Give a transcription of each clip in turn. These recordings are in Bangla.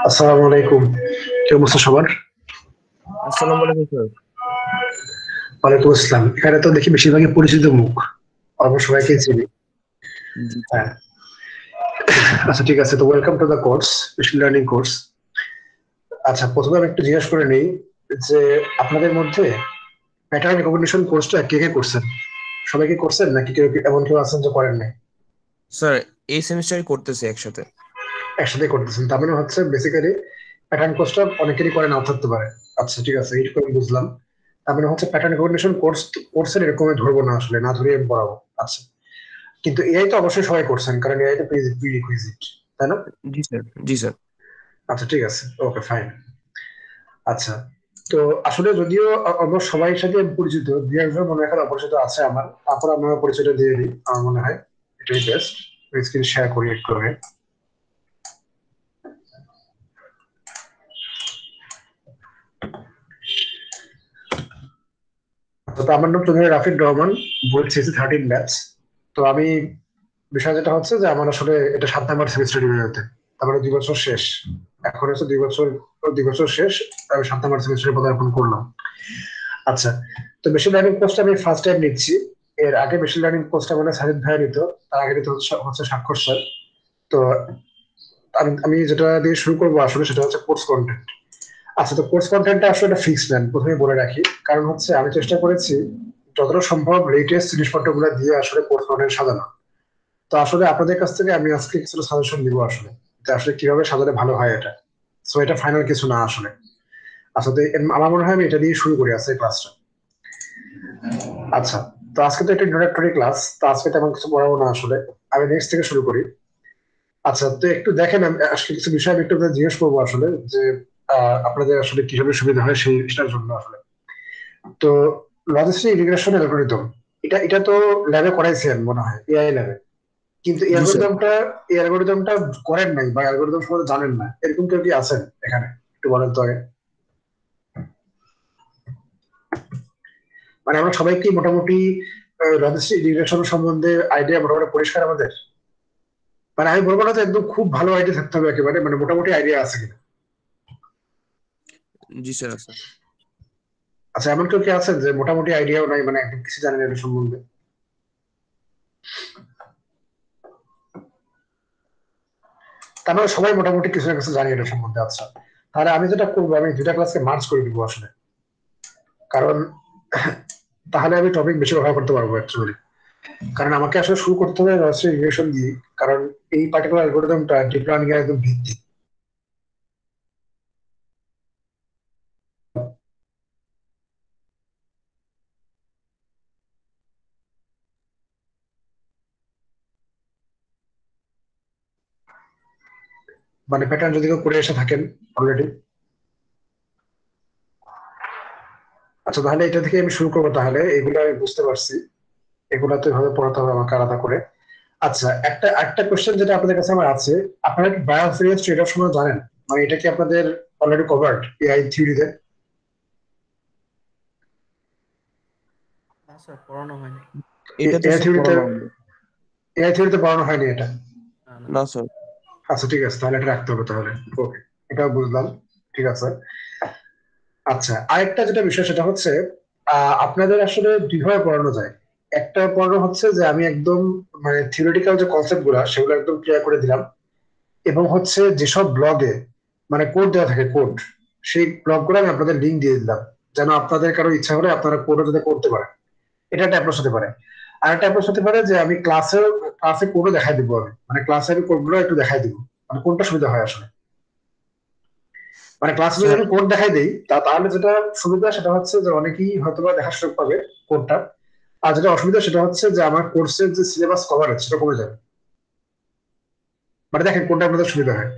আসসালামু আলাইকুম। কি অবস্থা সবার? আসসালামু আলাইকুম স্যার। ওয়ালাইকুম আসসালাম। এখানে তো দেখি বেশিরভাগই পরিচিত মুখ। আমরা সবাইকেই চিনি। জি স্যার। হ্যাঁ। আচ্ছা ঠিক আছে। তো welcome to the course, machine learning course. আচ্ছা, প্রথমে আমি একটু জিজ্ঞেস করে নেই যে আপনাদের মধ্যে প্যাটার্ন রিকগনিশন কোর্সটা কে কে করছেন? সবাই কি করছেন নাকি কেউ এমন কেউ আছেন যে করেন নাই? স্যার এই সেমিস্টারে করতেছি একসাথে। একসাথে করতেছেন, তার মানে হচ্ছে বেসিক্যালি প্যাটার্ন কোর্সটা অনেকেরই করে নাও থাকতে পারে। আচ্ছা ঠিক আছে, এইটুকু আমি বুঝলাম। তার মানে হচ্ছে প্যাটার্ন রিকগনিশন কোর্সের এরকম ধরবো না, আসলে না ধরে আমি পড়াবো। আচ্ছা, কিন্তু এআই তো অবশ্যই সবাই করছেন, কারণ এআই তো প্রিরিকুইজিট, তাই না? জি স্যার। জি স্যার। আচ্ছা ঠিক আছে, ওকে ফাইন। আচ্ছা, তো আসলে যদিও আমরা সবাই সাথে আমি পরিচিত, দু একজন মনে হয় অপরিচিত আছে আমার, তারপর আমার পরিচয়টা দিয়ে দিই, আমার মনে হয় এটাই বেস্ট। স্ক্রিন শেয়ার করি একটু আগে। তো আমার নাম Chowdhury Rafiq Rahman, board CC 13 batch. তো আমি, বিষয় যেটা হচ্ছে যে আমার আসলে এটা 7 নাম্বার সেমিস্টার হতে, তার মানে 2 বছর শেষ। এখন হচ্ছে 2 বছর, 2 বছর শেষ। আমি 7 নাম্বার সেমিস্টারে পদার্পণ করলাম। আচ্ছা, তো মেশিন লার্নিং কোর্সটা আমি ফার্স্ট টাইম নিচ্ছি। এর আগে মেশিন লার্নিং কোর্সটা মানে সাজিদ ভাইয়া নিত, তার আগে নিত হচ্ছে স্বাক্ষর স্যার। তো আমি যেটা দিয়ে শুরু করবো আসলে সেটা হচ্ছে কোর্স কন্টেন্ট। আচ্ছা, তো কোর্স কন্টেন্টটা আসলে এটা ফিক্সড নেন, প্রথমে বলে রাখি। কারণ হচ্ছে আমি চেষ্টা করেছি যতটা সম্ভব লেটেস্ট জিনিসপত্রগুলো দিয়ে আসলে কোর্স কন্টেন্ট সাজানো। তো আসলে আপনাদের কাছ থেকে আমি আজকে কিছু সাজেশন দিব আসলে, যে আসলে কিভাবে সাজালে ভালো হয় এটা। সো এটা ফাইনাল কিছু না আসলে। আচ্ছা, তো আমার মনে হয় আমি এটা দিয়ে শুরু করি আজকে ক্লাসটা। আচ্ছা, তো আজকে তো একটা ইন্ট্রোডাক্টরি ক্লাস, তো আজকে তেমন কিছু পড়াবো না আসলে। আমি নেক্সট থেকে শুরু করি। আচ্ছা, তো একটু দেখেন, আমি আসলে কিছু বিষয় আমি একটু আপনাদের জিজ্ঞেস করবো আসলে, যে আপনাদের আসলে কিভাবে সুবিধা হয় সেটার জন্য আসলে। তো লজিস্টিক ইন্টিগ্রেশন অ্যালগরিদম, এটা তো ল্যাবে করাইছেন মনে হয়, এআই ল্যাবে। কিন্তু জি স্যার। এই অ্যালগরিদমটা করেন নাই বা অ্যালগরিদম সম্বন্ধে জানেন না, এরকম কেউ কি আছেন এখানে? একটু বলেন তো আগে। মানে আমরা সবাই কি মোটামুটি লজিস্টিক ইন্টিগ্রেশন সম্বন্ধে আইডিয়া মোটামুটি পরিষ্কার আমাদের? মানে আমি বলবো না যে একদম খুব ভালো আইডিয়া থাকতে হবে একেবারে, মানে মোটামুটি আইডিয়া আছে কিনা। জি স্যার আছে। আচ্ছা, এমন কেউ কি আছেন যে মোটামুটি আইডিয়াও নাই, মানে একদম কিছু জানেন এটা সম্বন্ধে? তার মানে সবাই মোটামুটি কিছু না কিছু জানি এটা সম্বন্ধে। আচ্ছা, তাহলে আমি যেটা করবো, আমি দুইটা ক্লাসকে মার্চ করে দিব আসলে। কারণ তাহলে আমি টপিক বেশি ব্যবহার করতে পারবো অ্যাকচুয়ালি। কারণ আমাকে আসলে শুরু করতে হবে রাষ্ট্রীয় রিলেশন দিয়ে। কারণ এই পার্টিকুলার অ্যালগরিদমটা ডিপ লার্নিং এর একদম ভিত্তি। মানে প্যাটার্ন যদি কেউ করে এসে থাকেন অলরেডি। আচ্ছা, তাহলে এটা থেকে আমি শুরু করবো, তাহলে এগুলো আমি বুঝতে পারছি। এগুলা তো এভাবে পড়াতে হবে আমাকে আলাদা করে। আচ্ছা, একটা একটা কোশ্চেন যেটা আপনাদের কাছে আমার আছে, আপনারা কি বায়োফিয়ার ট্রেড অফ সময় জানেন? মানে এটা কি আপনাদের অলরেডি কভার্ড এআই থিওরিতে? না স্যার, পড়ানো হয়নি। এটা তো এআই স্যার থিওরিতে, পড়ানো হয়নি। পড়ানো হয়নি এটা? না না। না স্যার। আচ্ছা ঠিক আছে, তাহলে এটা রাখতে হবে তাহলে। ওকে, এটাও বুঝলাম। ঠিক আছে। আচ্ছা, আরেকটা যেটা বিষয় সেটা হচ্ছে আপনাদের আসলে দুইভাবে পড়ানো যায়। একটা পড়ানো হচ্ছে যে আমি একদম মানে থিওরিটিক্যাল যে কনসেপ্ট গুলা সেগুলো একদম ক্লিয়ার করে দিলাম, এবং হচ্ছে যেসব ব্লগে মানে কোড দেওয়া থাকে, কোড, সেই ব্লগ গুলো আমি আপনাদের লিঙ্ক দিয়ে দিলাম, যেন আপনাদের কারো ইচ্ছা হলে আপনারা কোডও যাতে করতে পারেন। এটা একটা অ্যাপ্রোচ হতে পারে। আর একটা অ্যাপ্রোচ হতে পারে যে আমি ক্লাসে কোডও দেখাই দিব, আমি মানে ক্লাসে আমি কোড গুলো একটু দেখাই দিব। মানে কোনটা সুবিধা হয় আসলে? মানে ক্লাসে যদি স্যার আমি কোড দেখাই দিই, তাহলে যেটা সুবিধা সেটা হচ্ছে যে অনেকেই হয়তো বা দেখার সুযোগ পাবে কোডটা। আর যেটা অসুবিধা সেটা হচ্ছে যে আমার কোর্সের যে সিলেবাস কভারেজ সেটা কমে যাবে। মানে দেখেন কোনটা আপনাদের সুবিধা হয়।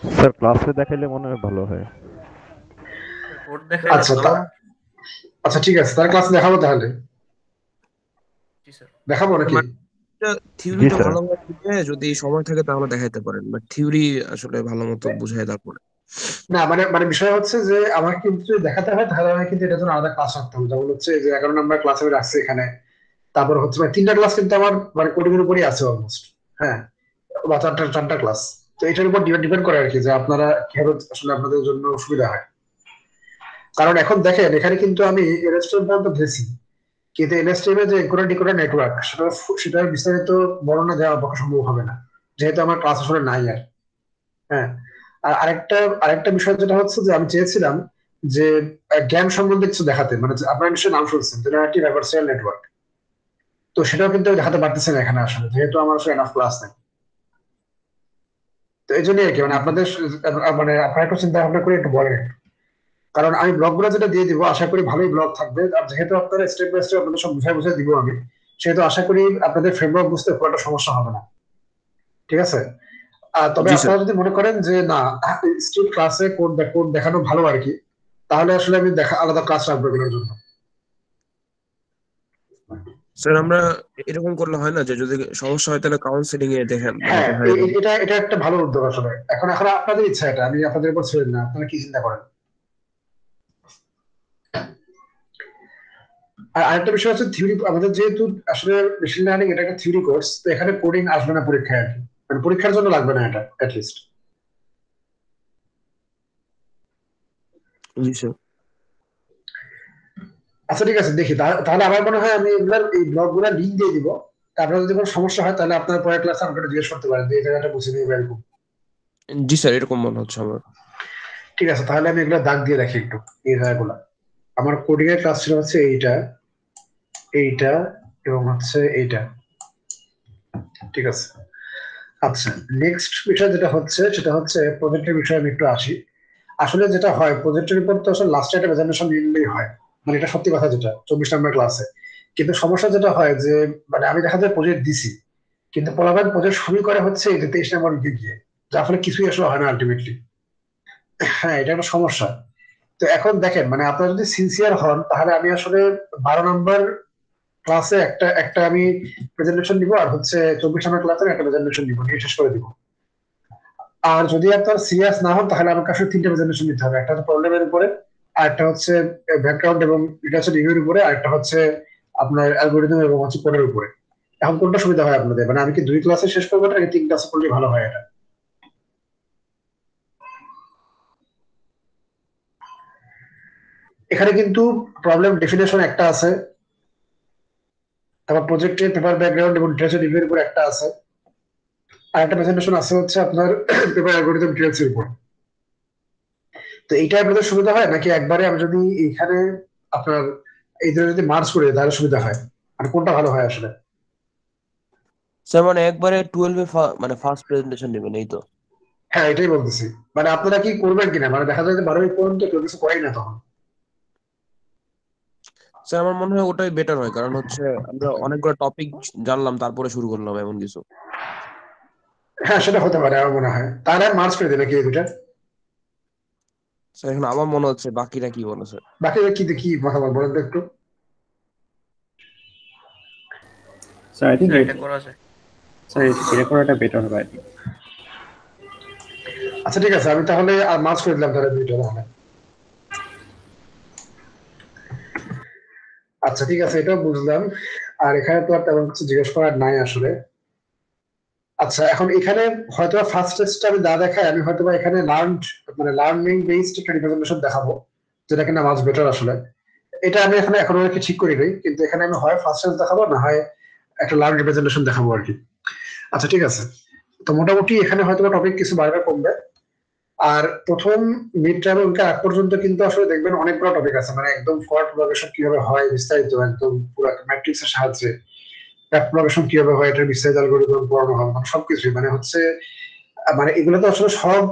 স্যার ক্লাসে দেখাইলে মনে হয় ভালো হয়। স্যার, কোড দেখাইলে আচ্ছা ভালো। আচ্ছা ঠিক আছে, তার ক্লাস দেখাবো তাহলে। জি স্যার। দেখাবো স্যার, নাকি? মানে জি থিওরিটা স্যার। ভালোভাবে বুঝে যদি সময় থাকে তাহলে দেখাইতে পারেন, বাট থিওরি আসলে ভালো মতো বুঝাই তারপরে। না, মানে বিষয় হচ্ছে যে আমাকে কিন্তু যদি দেখাতে হয় তাহলে আমাকে কিন্তু এটার জন্য আলাদা ক্লাস রাখতে হবে, যেমন হচ্ছে এই যে 11 নম্বর ক্লাস আমি রাখছি এখানে। তারপর হচ্ছে মানে 3টা ক্লাস কিন্তু আমার মানে কোডিং এর উপরই আছে অলমোস্ট। হ্যাঁ, বা চারটা ক্লাস। তো এটার উপর ডিপেন্ড করে আর কি, যে আপনারা কিভাবে আসলে আপনাদের জন্য সুবিধা হয়। কারণ এখন দেখেন এখানে কিন্তু আমি এনএসটিএম পর্যন্ত দিয়েছি, কিন্তু এনএসটিএম এর যে এনকোডার ডিকোডার নেটওয়ার্ক সেটার বিস্তারিত বর্ণনা দেওয়া আমার পক্ষে সম্ভব হবে না, যেহেতু আমার ক্লাস আসলে নাই আর। হ্যাঁ, আর আরেকটা বিষয় যেটা হচ্ছে যে আমি চেয়েছিলাম যে জ্ঞান সম্বন্ধে কিছু দেখাতে, মানে যে আপনারা নিশ্চয়ই নাম শুনছেন জেনারেটিভ অ্যাডভার্সারিয়াল নেটওয়ার্ক। তো সেটাও কিন্তু আমি দেখাতে পারতেছি না এখানে আসলে, যেহেতু আমার আসলে এনাফ ক্লাস নাই। তো এই জন্যই আর কি, মানে আপনাদের মানে আপনারা একটু চিন্তা ভাবনা করে একটু বলেন। কারণ আমি ব্লগগুলো যেটা দিয়ে দিব আশা করি ভালোই ব্লগ থাকবে, আর যেহেতু আপনারা স্টেপ বাই স্টেপ আপনাদের সব বুঝাই দিব আমি, সেহেতু আশা করি আপনাদের ফ্রেমওয়ার্ক বুঝতে খুব একটা সমস্যা হবে না। ঠিক আছে? তবে জি স্যার। আপনারা যদি মনে করেন যে না স্টিল ক্লাসে কোড দেখানো ভালো আর কি, তাহলে আসলে আমি আলাদা ক্লাস রাখবো এগুলোর জন্য। স্যার আমরা এরকম করলে হয় না যে যদি সমস্যা হয় তাহলে কাউন্সিলিং এ দেখেন মানে হ্যাঁ, দেখাই দেবেন? এটা একটা ভালো উদ্যোগ আসলে। এখন এখন আপনাদের ইচ্ছা, এটা আমি আপনাদের উপর ছেড়ে না, আপনারা কি চিন্তা করেন। আর আরেকটা বিষয় হচ্ছে থিওরি, আমাদের যেহেতু আসলে মেশিন লার্নিং এটা একটা থিওরি কোর্স, তো এখানে কোডিং আসবে না পরীক্ষায় আর কি, মানে পরীক্ষার জন্য লাগবে না এটা লিস্ট। জি স্যার। আচ্ছা ঠিক আছে, দেখি তাহলে আমার মনে হয় আমি এগুলার এই ব্লগ গুলা লিঙ্ক দিয়ে দিব। আপনার যদি কোনো সমস্যা হয় তাহলে আপনার পরের ক্লাসে আমাকে জিজ্ঞেস করতে পারেন যে এই জায়গাটা বুঝে নিয়ে এরকম। জি স্যার, এরকম মনে হচ্ছে আমার। ঠিক আছে, তাহলে আমি এগুলো দাগ দিয়ে রাখি একটু, এই জায়গাগুলা। আমার কোডিং এর ক্লাস ছিল হচ্ছে এইটা, এইটা এবং হচ্ছে এইটা। ঠিক আছে। আচ্ছা, নেক্সট বিষয় যেটা হচ্ছে সেটা হচ্ছে প্রজেক্টের বিষয়ে আমি একটু আসি। আসলে যেটা হয় প্রজেক্টের উপর তো আসলে লাস্টে একটা প্রেজেন্টেশন নিলেই হয়, মানে এটা সত্যি কথা, যেটা 24 নম্বর ক্লাসে। কিন্তু সমস্যা যেটা হয় যে মানে আমি দেখা যায় প্রজেক্ট দিছি, কিন্তু পোলাপান প্রজেক্ট শুরু করে হচ্ছে এই যে 23 নম্বর উইকে গিয়ে, যার ফলে কিছুই আসলে হয় না আলটিমেটলি। হ্যাঁ, এটা একটা সমস্যা। তো এখন দেখেন মানে আপনারা যদি সিনসিয়ার হন তাহলে আমি আসলে 12 নম্বর ক্লাসে একটা একটা আমি প্রেজেন্টেশন দিব, আর হচ্ছে 24 নম্বর ক্লাসে একটা প্রেজেন্টেশন দিব, নিয়ে শেষ করে দিব। আর যদি আপনার সিরিয়াস না হন তাহলে আমাকে আসলে 3টে প্রেজেন্টেশন দিতে হবে, একটা হচ্ছে প্রবলেমের উপরে, আর একটা হচ্ছে ব্যাকগ্রাউন্ড এবং এটা হচ্ছে রিভিউর উপরে, আর একটা হচ্ছে আপনার অ্যালগোরিদম এবং হচ্ছে কোডের উপরে। এখন কোনটা সুবিধা হয় আপনাদের, মানে আমি কি 2 ক্লাসে শেষ করবো নাকি 3 ক্লাসে করলে ভালো হয় এটা? এখানে কিন্তু প্রবলেম ডেফিনেশন একটা আছে, তারপর প্রজেক্টের পেপার ব্যাকগ্রাউন্ড এবং লিটারেচার রিভিউর উপর একটা আছে, আর একটা প্রেজেন্টেশন আছে হচ্ছে আপনার পেপার অ্যালগোরিদম ডিটেলস এর উপর। তো এইটা আপনাদের সুবিধা হয় নাকি একবারে আমি যদি এখানে আপনার এই দুটো যদি মার্চ করে দিই তাহলে সুবিধা হয়, আর কোনটা ভালো হয় আসলে? স্যার মানে একবারে 12 এ মানে ফার্স্ট প্রেজেন্টেশন দিবেন এই তো? হ্যাঁ, এটাই বলতেছি। মানে আপনারা কি করবেন কিনা, মানে দেখা যায় যে 12 পর্যন্ত কেউ কিছু করেই না তখন। স্যার আমার মনে হয় ওটাই বেটার হয়, কারণ হচ্ছে আমরা অনেকগুলো টপিক জানলাম তারপরে শুরু করলাম এমন কিছু। হ্যাঁ, সেটা হতে পারে, আমার মনে হয় তাহলে মার্চ করে দেবে কি এই দুটা। স্যার এখন আমার মনে হচ্ছে বাকিরা কি বলে স্যার? বাকি কি কি মতামত বলেন তো একটু। স্যার আই থিঙ্ক স্যার এটা করা যায়। স্যার এটা করাটা বেটার হবে আই থিঙ্ক। আচ্ছা ঠিক আছে, আমি তাহলে আর মার্চ করে দিলাম তাহলে দুইটা তাহলে। আচ্ছা ঠিক আছে, এটা বুঝলাম। আর এখানে তো আর তেমন কিছু জিজ্ঞেস করার নাই আসলে। আচ্ছা, এখন এখানে হয়তো ফার্স্ট টেস্টটা আমি দেখাই, আমি হয়তো এখানে লার্নিং বেসড একটা রিপ্রেজেন্টেশন দেখাবো, যেটা কিনা মাছ বেটার আসলে। এটা আমি এখনো আর কি ঠিক করি নাই, কিন্তু এখানে আমি হয় ফার্স্ট টেস্ট দেখাবো না হয় একটা লার্ন রিপ্রেজেন্টেশন দেখাবো আর কি। আচ্ছা ঠিক আছে, তো মোটামুটি এখানে হয়তো টপিক কিছু বাড়বে কমবে। আর প্রথম মিড টার্ম এবং আগ পর্যন্ত কিন্তু আসলে দেখবেন অনেকগুলো টপিক আছে, মানে একদম ফল্ট প্রোপাগেশন কিভাবে হয় বিস্তারিত একদম পুরো ম্যাট্রিক্সের সাহায্যে, প্রোপাগেশন কিভাবে হয় এটার বিস্তারিত অ্যালগরিদম পড়ানো হয়, মানে সবকিছুই মানে হচ্ছে মানে এগুলো তো আসলে সব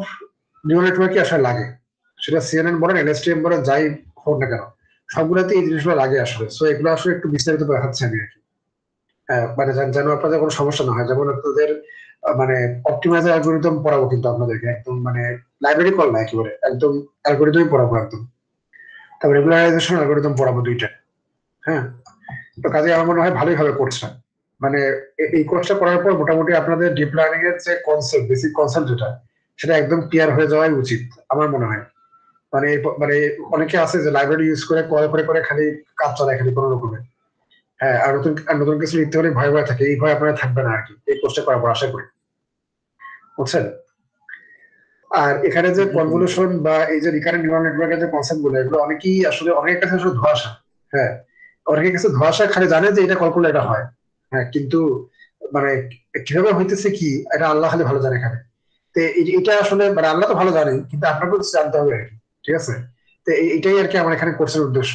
নিউরাল নেটওয়ার্কই আসলে লাগে, সেটা সিএনএন বলেন এনএসটিএম বলেন যাই হোক না কেন, সবগুলোতে এই জিনিসগুলো লাগে আসলে। সো এগুলো আসলে একটু বিস্তারিত দেখাচ্ছি আমি আর কি। মানে যেন আপনাদের কোনো সমস্যা না হয়, যেমন আপনাদের মানে অপটিমাইজার অ্যালগরিদম পড়াবো কিন্তু আপনাদেরকে একদম মানে লাইব্রেরি কল না, একেবারে একদম অ্যালগরিদমই পড়াবো একদম। তারপর রেগুলারাইজেশন অ্যালগরিদম পড়াবো দুইটা। হ্যাঁ, তো কাজে আমার মনে হয় ভালোই হবে কোর্সটা। মানে এই কোর্সটা করার পর মোটামুটি আপনাদের ডিপ লার্নিং এর যে কনসেপ্ট, বেসিক কনসেপ্ট যেটা, সেটা একদম ক্লিয়ার হয়ে যাওয়াই উচিত আমার মনে হয়। মানে অনেকে আছে যে লাইব্রেরি ইউজ করে করে খালি কাজ চালায় খালি কোনো রকমে। হ্যাঁ, আর নতুন কিছু লিখতে হলে ভয় থাকে, এই ভয় আপনারা থাকবে না আর কি এই কোর্সটা করার পর আশা করি। বুঝছেন? আর এখানে যে কনভলিউশন বা এই যে রিকারেন্ট নিউরাল নেটওয়ার্কের যে কনসেপ্ট গুলো, এগুলো অনেকেই আসলে অনেকের কাছে আসলে ধোঁয়াশা। হ্যাঁ, অনেকের কাছে ধোঁয়াশা, খালি জানে যে এটা কল্পনা, এটা হয়। হ্যাঁ, কিন্তু মানে কিভাবে হইতেছে কি, এটা আল্লাহ খালি ভালো জানে এখানে। তো এটা আসলে মানে আল্লাহ তো ভালো জানেন, কিন্তু আপনাকেও জানতে হবে আর কি। ঠিক আছে? তো এটাই আর কি আমার এখানে কোর্সের উদ্দেশ্য,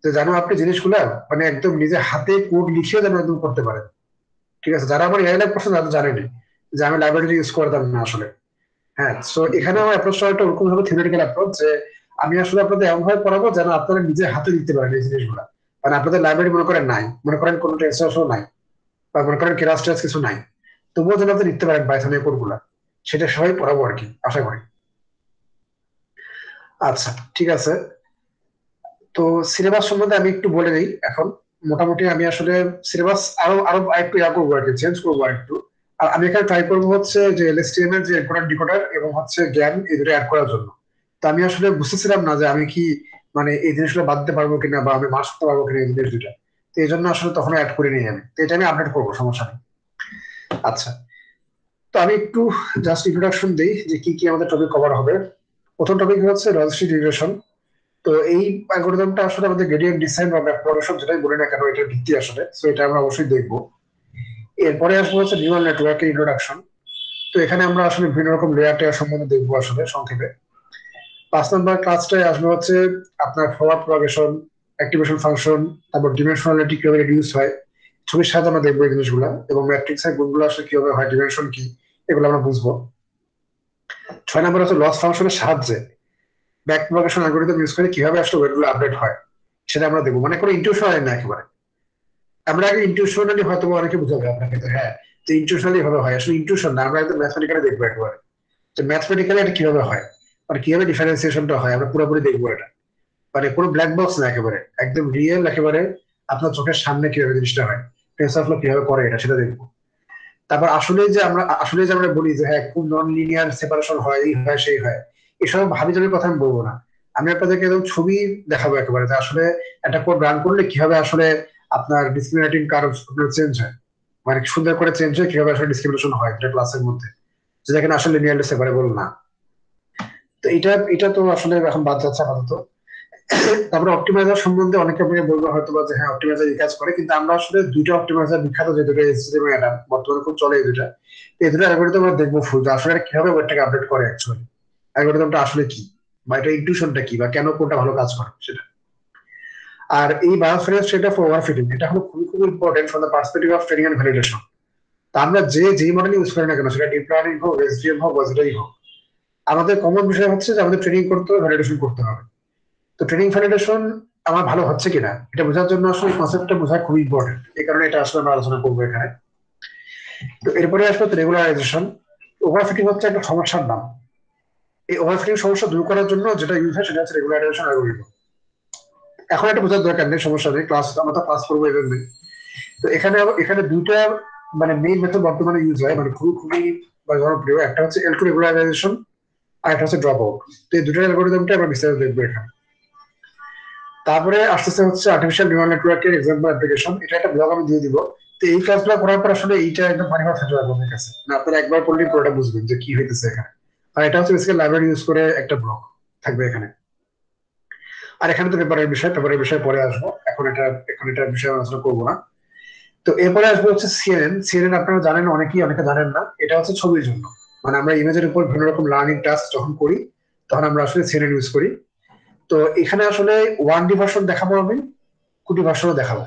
যে জানো আপনি জিনিসগুলা মানে একদম নিজে হাতে কোড লিখিয়ে যেন একদম করতে পারেন। ঠিক আছে? যারা আমার এআই ল্যাব করছেন তারা তো জানেনি যে আমি লাইব্রেরি ইউজ করতাম না আসলে। হ্যাঁ, সো এখানে আমার অ্যাপ্রোচটা একটা ওরকম ভাবে থিওরিটিক্যাল অ্যাপ্রোচ, যে আমি আসলে আপনাদের এমন ভাবে পড়াবো যেন আপনারা নিজে হাতে লিখতে পারেন এই জিনিসগুলা। মানে আপনাদের লাইব্রেরি মনে করেন নাই, মনে করেন কোনো টেক্সট নাই, বা মনে করেন কেরাস টেরাস কিছু নাই, তবুও যেন আপনি লিখতে পারেন পাইথনের কোডগুলা, সেটা সবাই পড়াবো আর কি, আশা করি। আচ্ছা, ঠিক আছে। তো সিলেবাস সম্বন্ধে আমি একটু বলে নিই এখন। মোটামুটি আমি আসলে সিলেবাস আরো আরো একটু ইয়া করবো আর কি, চেঞ্জ করবো আর একটু। আর আমি এখানে ট্রাই করবো হচ্ছে যে এলএসটিএম এর যে এনকোডার ডিকোডার এবং হচ্ছে জ্ঞান, এই দুটো অ্যাড করার জন্য। তো আমি আসলে বুঝতেছিলাম না যে আমি কি মানে এই জিনিসগুলো বাদ দিতে পারবো কিনা, বা আমি মার্কস করতে পারবো কিনা এই জিনিস দুটা। তো এই জন্য আসলে তখন অ্যাড করে নিই আমি। তো এটা আমি আপডেট করবো, সমস্যা নেই। আচ্ছা, তো আমি একটু জাস্ট ইন্ট্রোডাকশন দিই যে কি কি আমাদের টপিক কভার হবে। প্রথম টপিক হচ্ছে লজিস্টিক রিগ্রেশন। তো এই অ্যালগরিদমটা আসলে আমাদের গ্রেডিয়েন্ট ডিসেন্ট বা ব্যাকপ্রোগ্রেশন যেটাই বলি না কেন, এটার ভিত্তি আসলে। তো এটা আমরা অবশ্যই দেখবো। এরপরে আসবো হচ্ছে নিউরাল নেটওয়ার্কের ইন্ট্রোডাকশন। তো এখানে আমরা আসলে বিভিন্ন রকম লেয়ার টেয়ার সম্বন্ধে দেখবো আসলে সংক্ষেপে। 5 নম্বর ক্লাসটায় আসবে হচ্ছে আপনার ফরওয়ার্ড প্রপাগেশন, অ্যাক্টিভেশন ফাংশন, তারপর ডিমেনশনালিটি কিভাবে রিডিউস হয়, ছবির সাহায্যে আমরা দেখবো এই জিনিসগুলো, এবং ম্যাট্রিক্সের গুণগুলো আসলে কিভাবে হয়, ডিমেনশন কি, এগুলো আমরা বুঝবো। 6 নম্বর হচ্ছে লস ফাংশনের সাহায্যে ব্যাক প্রপাগেশন অ্যালগরিদম ইউজ করে কিভাবে আসলে ওয়েটগুলো আপডেট হয়, সেটা আমরা দেখবো। মানে কোনো ইনটিউশন হয় না একেবারে। আমরা আগে ইনটিউশনালি হয়তো অনেকে বুঝাবে আপনাকে যে হ্যাঁ, যে ইনটিউশনালি ভাবে হয়, আসলে ইনটিউশন না, আমরা একদম ম্যাথমেটিক্যালি দেখবো একেবারে, যে ম্যাথমেটিক্যালি এটা কিভাবে হয়, মানে কিভাবে ডিফারেন্সিয়েশনটা হয়, আমরা পুরোপুরি দেখবো এটা। মানে কোনো ব্ল্যাক বক্স না, একেবারে একদম রিয়েল, একেবারে আপনার চোখের সামনে কিভাবে জিনিসটা হয়, টেনসরফ্লো কিভাবে করে এটা, সেটা দেখবো। তারপর আসলে যে আমরা বলি যে হ্যাঁ খুব নন লিনিয়ার সেপারেশন হয়, এই হয় সেই হয়, এসব ভাবি যাবে কথা আমি বলবো না। আমি আপনাদেরকে একদম ছবি দেখাবো একেবারে, যে আসলে একটা কোড রান করলে কিভাবে আসলে আপনার ডিসক্রিমিনেটিং কার্ভ চেঞ্জ হয়, মানে সুন্দর করে চেঞ্জ হয়, কিভাবে আসলে ডিসক্রিমিনেশন হয় একটা ক্লাসের মধ্যে, যেটা কিনা আসলে লিনিয়ারলি সেপারেবল না। তো এটা এটা তো আসলে এখন বাদ যাচ্ছে আপাতত। তারপরে অপটিমাইজার সম্বন্ধে অনেকে আপনাকে বলবে হয়তো বা যে হ্যাঁ অপটিমাইজার এই কাজ করে, কিন্তু আমরা আসলে দুইটা অপটিমাইজার বিখ্যাত, যে দুটো এসএসডি এবং অ্যাডাম বর্তমানে খুব চলে, এই দুটা। এই দুটো অ্যালগরিদম আমরা দেখবো ফুল, যে আসলে এটা কিভাবে ওয়েটটাকে আপডেট করে, অ্যাকচুয়ালি অ্যালগরিদমটা আসলে কি, বা এটা ইনটিউশনটা কি, বা কেন কোনটা ভালো কাজ করে সেটা। আর এই বায়োফ্রেন্স সেটা ফর ওভারফিটিং, এটা হলো খুবই খুব important from the perspective of training and validation. তা আমরা যে মডেল ইউজ করি না কেন, সেটা ডিপ লার্নিং হোক, এসভিএম হোক, বা যেটাই হোক, আমাদের কমন বিষয় হচ্ছে যে আমাদের ট্রেনিং করতে হবে, ভ্যালিডেশন করতে হবে। তো ট্রেনিং ভ্যালিডেশন আমার ভালো হচ্ছে কিনা এটা বোঝার জন্য আসলে কনসেপ্টটা বোঝা খুবই ইম্পর্টেন্ট, এই কারণে এটা আসলে আমরা আলোচনা করবো এখানে। তো এরপরে আসবে রেগুলারাইজেশন। ওভারফিটিং হচ্ছে একটা সমস্যার নাম। এই ওভারফিটিং সমস্যা দূর করার জন্য যেটা ইউজ হয় সেটা হচ্ছে রেগুলারাইজেশন অ্যালগরিদম। এখন এটা বোঝার দরকার নেই, সমস্যা নেই, ক্লাস আমরা তো ক্লাস করবো এই জন্যই। তো এখানে দুইটা মানে মেইন মেথড বর্তমানে ইউজ হয়, মানে খুবই খুবই জনপ্রিয়। একটা হচ্ছে এল টু রেগুলারাইজেশন, আর একটা হচ্ছে ড্রপ আউট। তো এই দুটো অ্যালগরিদমটা আমরা বিস্তারিত দেখবো এখানে। তারপরে আসতেছে হচ্ছে আর্টিফিশিয়াল নিউরাল নেটওয়ার্কের এক্সাম্পল অ্যাপ্লিকেশন, এটা একটা ব্লগ আমি দিয়ে দিব। তো এই কাজগুলো করার পর আসলে এইটা একদম পানি ভাত হয়ে যাবে আপনাদের কাছে, না আপনারা একবার পড়লেই পুরোটা বুঝবেন যে কি হইতেছে এখানে। আর এটা হচ্ছে বেসিক্যালি লাইব্রেরি ইউজ করে একটা ব্লগ থাকবে এখানে। আর এখানে তো পেপারের বিষয় পরে আসবো, এখন এটা বিষয়ে আলোচনা করবো না। তো এরপরে আসবে হচ্ছে সিএনএন আপনারা জানেন, অনেকে জানেন না, এটা হচ্ছে ছবির জন্য। মানে আমরা ইমেজের উপর বিভিন্ন রকম লার্নিং টাস্ক যখন করি, তখন আমরা আসলে সিএনএন ইউজ করি। তো এখানে আসলে 1D ভার্সন দেখাবো, আমি 2D ভার্সনও দেখাবো।